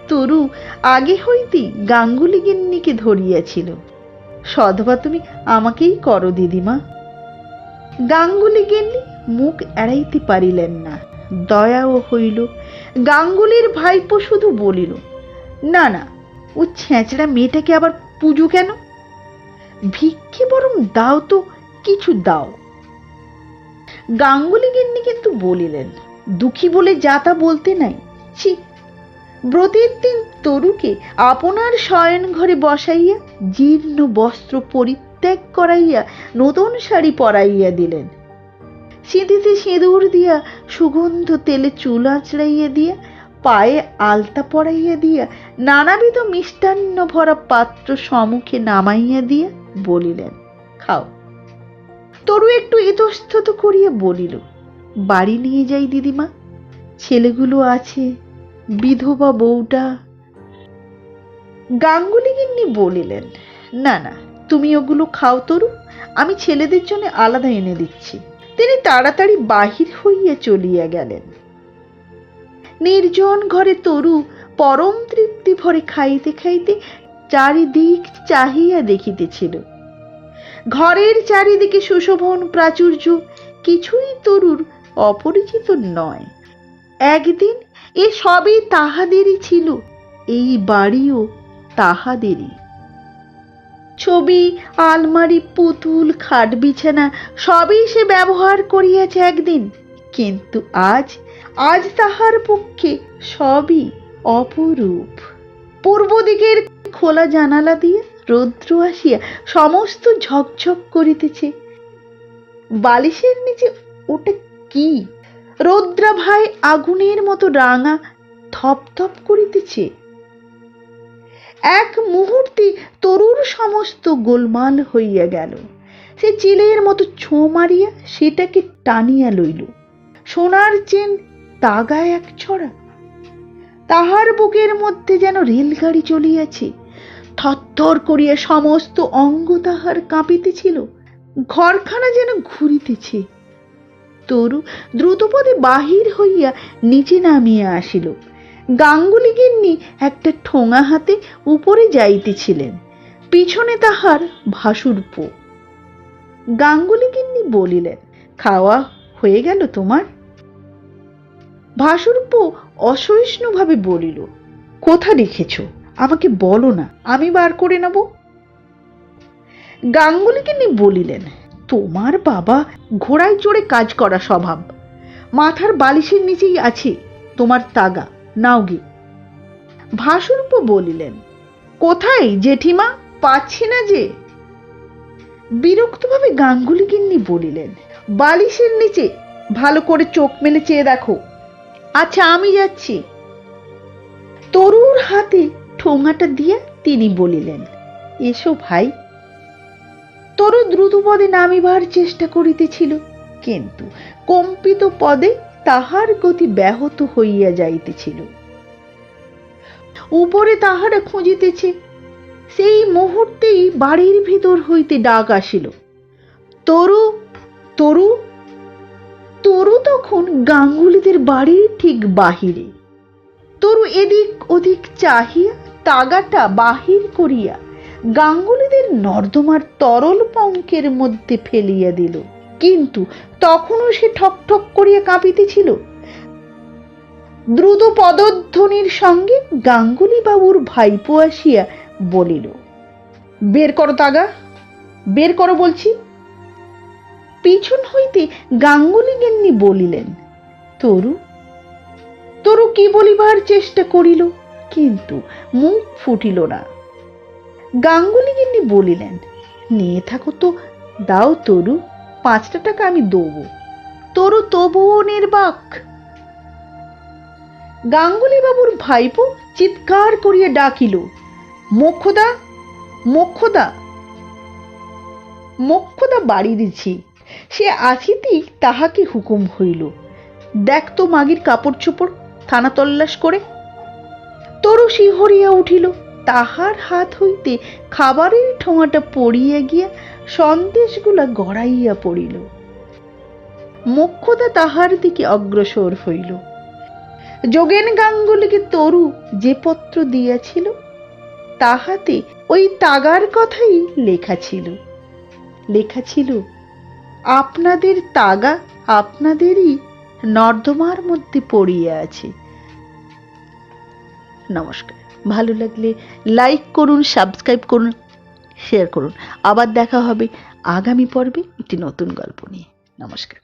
তরু আগে হইতেই গাঙ্গুলি গিন্নিকে ধরিয়াছিল, সধবা তুমি আমাকেই করো দিদিমা। গাঙ্গুলি গিন্নি মুখ এড়াইতে পারিলেন না। দয়াও হইল। গাঙ্গুলির ভাইপো শুধু বলিল, না না, ও ছেঁচড়া মেয়েটাকে আবার পুজো কেন? ভিক্ষে বরং দাও তো, কিছু দাও। গাঙ্গুলি গিন্নি কিন্তু বলিলেন, দুঃখী বলে যা তা বলতে নাই। ছি! ব্রতের দিন তরুকে আপনার শয়ন ঘরে বসাইয়া জীর্ণ বস্ত্র পরিত্যাগ করাইয়া নতুন শাড়ি পরাইয়া দিলেন। সিঁথিতে সিঁদুর দিয়া, সুগন্ধ তেলে চুল আঁচড়াইয়া দিয়া, পায়ে আলতা পরাইয়া দিয়া, নানাবিধ মিষ্টান্ন ভরা পাত্র সম্মুখে নামাইয়া দিয়া বলিলেন, খাও। তরু একটু ইতস্তত করিয়া বলিল, বাড়ি নিয়ে যাই দিদিমা, ছেলেগুলো আছে, বিধবা বউটা। গাঙ্গুলি গিন্নি বলিলেন, না না, তুমি ওগুলো খাও তরু, আমি ছেলেদের জন্য আলাদা এনে দিচ্ছি। তিনি তাড়াতাড়ি বাহির হইয়া চলিয়া গেলেন। নির্জন ঘরে তরু পরম তৃপ্তি ভরে খাইতে খাইতে চারিদিক চাহিয়া দেখিতেছিল। ঘরের চারিদিকে সুশোভন প্রাচুর্য, কিছুই তরুর অপরিচিত নয়। একদিন এ সবই তাহাদেরই ছিল, এই বাড়িও তাহাদেরই। ছবি, আলমারি, পুতুল, খাট বিছানা সবই সে ব্যবহার করিয়াছে একদিন, কিন্তু আজ আজ তাহার পক্ষে সবই অপরূপ। পূর্ব দিকের খোলা জানালা দিয়ে রৌদ্র আসিয়া সমস্ত ঝকঝক করিতেছে। বালিশের নিচে ওটা কি? রৌদ্রাভায় আগুনের মতো রাঙা থপথপ করিতেছে। এক মুহূর্তে তরুর সমস্ত গোলমাল হইয়া গেল। সে চিলের মতো ছোঁ মারিয়া সেটাকে টানিয়া লইল। সোনার চেন তাগায় এক ছড়া। তাহার বুকের মধ্যে যেন রেলগাড়ি চলিয়াছে। থরথর করিয়া সমস্ত অঙ্গ তাহার কাঁপিতেছিল। ঘরখানা যেন ঘুরিতেছে। তরু দ্রুতপদে বাহির হইয়া নিচে নামিয়া আসিল। গাঙ্গুলি গিন্নি একটা ঠোঙা হাতে উপরে যাইতেছিলেন, পিছনে তাহার ভাসুরপো। গাঙ্গুলি গিন্নি বলিলেন, খাওয়া হয়ে গেল তোমার? ভাসুরপো অসহিষ্ণুভাবে বলিল, কোথা রেখেছ? আমাকে বলো না, আমি বার করে নেব। গাঙ্গুলি গিন্নি বলিলেন, তোমার বাবা ঘোড়ায় চড়ে কাজ করা স্বভাব, মাথার বালিশের নিচেই আছে তোমার তাগা, নাও গে। ভাসুরপো বলিলেন, কোথায় জেঠিমা, পাচ্ছি না যে। বিরক্তভাবে গাঙ্গুলি গিন্নি বলিলেন, বালিশের নিচে, ভালো করে চোখ মেলে চেয়ে দেখো। আচ্ছা, আমি যাচ্ছি। তরুর হাতে ঠোঙাটা দিয়ে তিনি বলিলেন, এসো ভাই। তরু দ্রুত পদে নামিবার চেষ্টা করিতেছিল, কিন্তু কম্পিত পদে তাহার গতি ব্যাহত হইয়া যাইতেছিল। উপরে তাহারা খুঁজিতেছে, সেই মুহূর্তেই বাড়ির ভিতর হইতে ডাক আসিল, তরু, তরু। তরু তখন গাঙ্গুলিদের বাড়ির ঠিক বাহিরে। তরু এদিক ওদিক চাহিয়া তাগাটা বাহির করিয়া গাঙ্গুলিদের নর্দমার তরল পঙ্কের মধ্যে ফেলিয়া দিল, কিন্তু তখনও সে ঠক ঠক করিয়া কাঁপিতেছিল। দ্রুত পদধ্বনির সঙ্গে গাঙ্গুলি বাবুর ভাইপো আসিয়া বলিল, বের করো তাগা, বের করো বলছি। পিছন হইতে গাঙ্গুলি গিন্নি বলিলেন, তরু। তরু কি বলিবার চেষ্টা করিল, কিন্তু মুখ ফুটিল না। গাঙ্গুলি গিন্নি বলিলেন, নিয়ে থাকো তো, দাও তরু, 5টা টাকা আমি দেব। তরু তবুও নির্বাক। গাঙ্গুলি বাবুর ভাইপো চিৎকার করিয়া ডাকিল, মোক্ষদা, মোক্ষদা। মোক্ষদা বাড়ির ঝি, সে আসিতেই তাহাকে হুকুম হইল, দেখ তো মাগির কাপড় চোপড়, থানা তল্লাশ করে। তরু শিহরিয়া উঠিল, তাহার হাত হইতে খাবারের ঠোঙাটা পড়িয়া গিয়া সন্দেশগুলা গড়াইয়া পড়িল। মোক্ষদা তাহার দিকে অগ্রসর হইল। যোগেন গাঙ্গুলিকে তরু যে পত্র দিয়াছিল, তাহাতে ওই তাগার কথাই লেখা ছিল। লেখা ছিল, আপনাদের তাগা আপনাদেরই নর্দমার মধ্যে পড়িয়া আছে। নমস্কার। ভালো লাগলে লাইক করুন, সাবস্ক্রাইব করুন, শেয়ার করুন। আবার দেখা হবে আগামী পর্বে একটি নতুন গল্প নিয়ে। নমস্কার।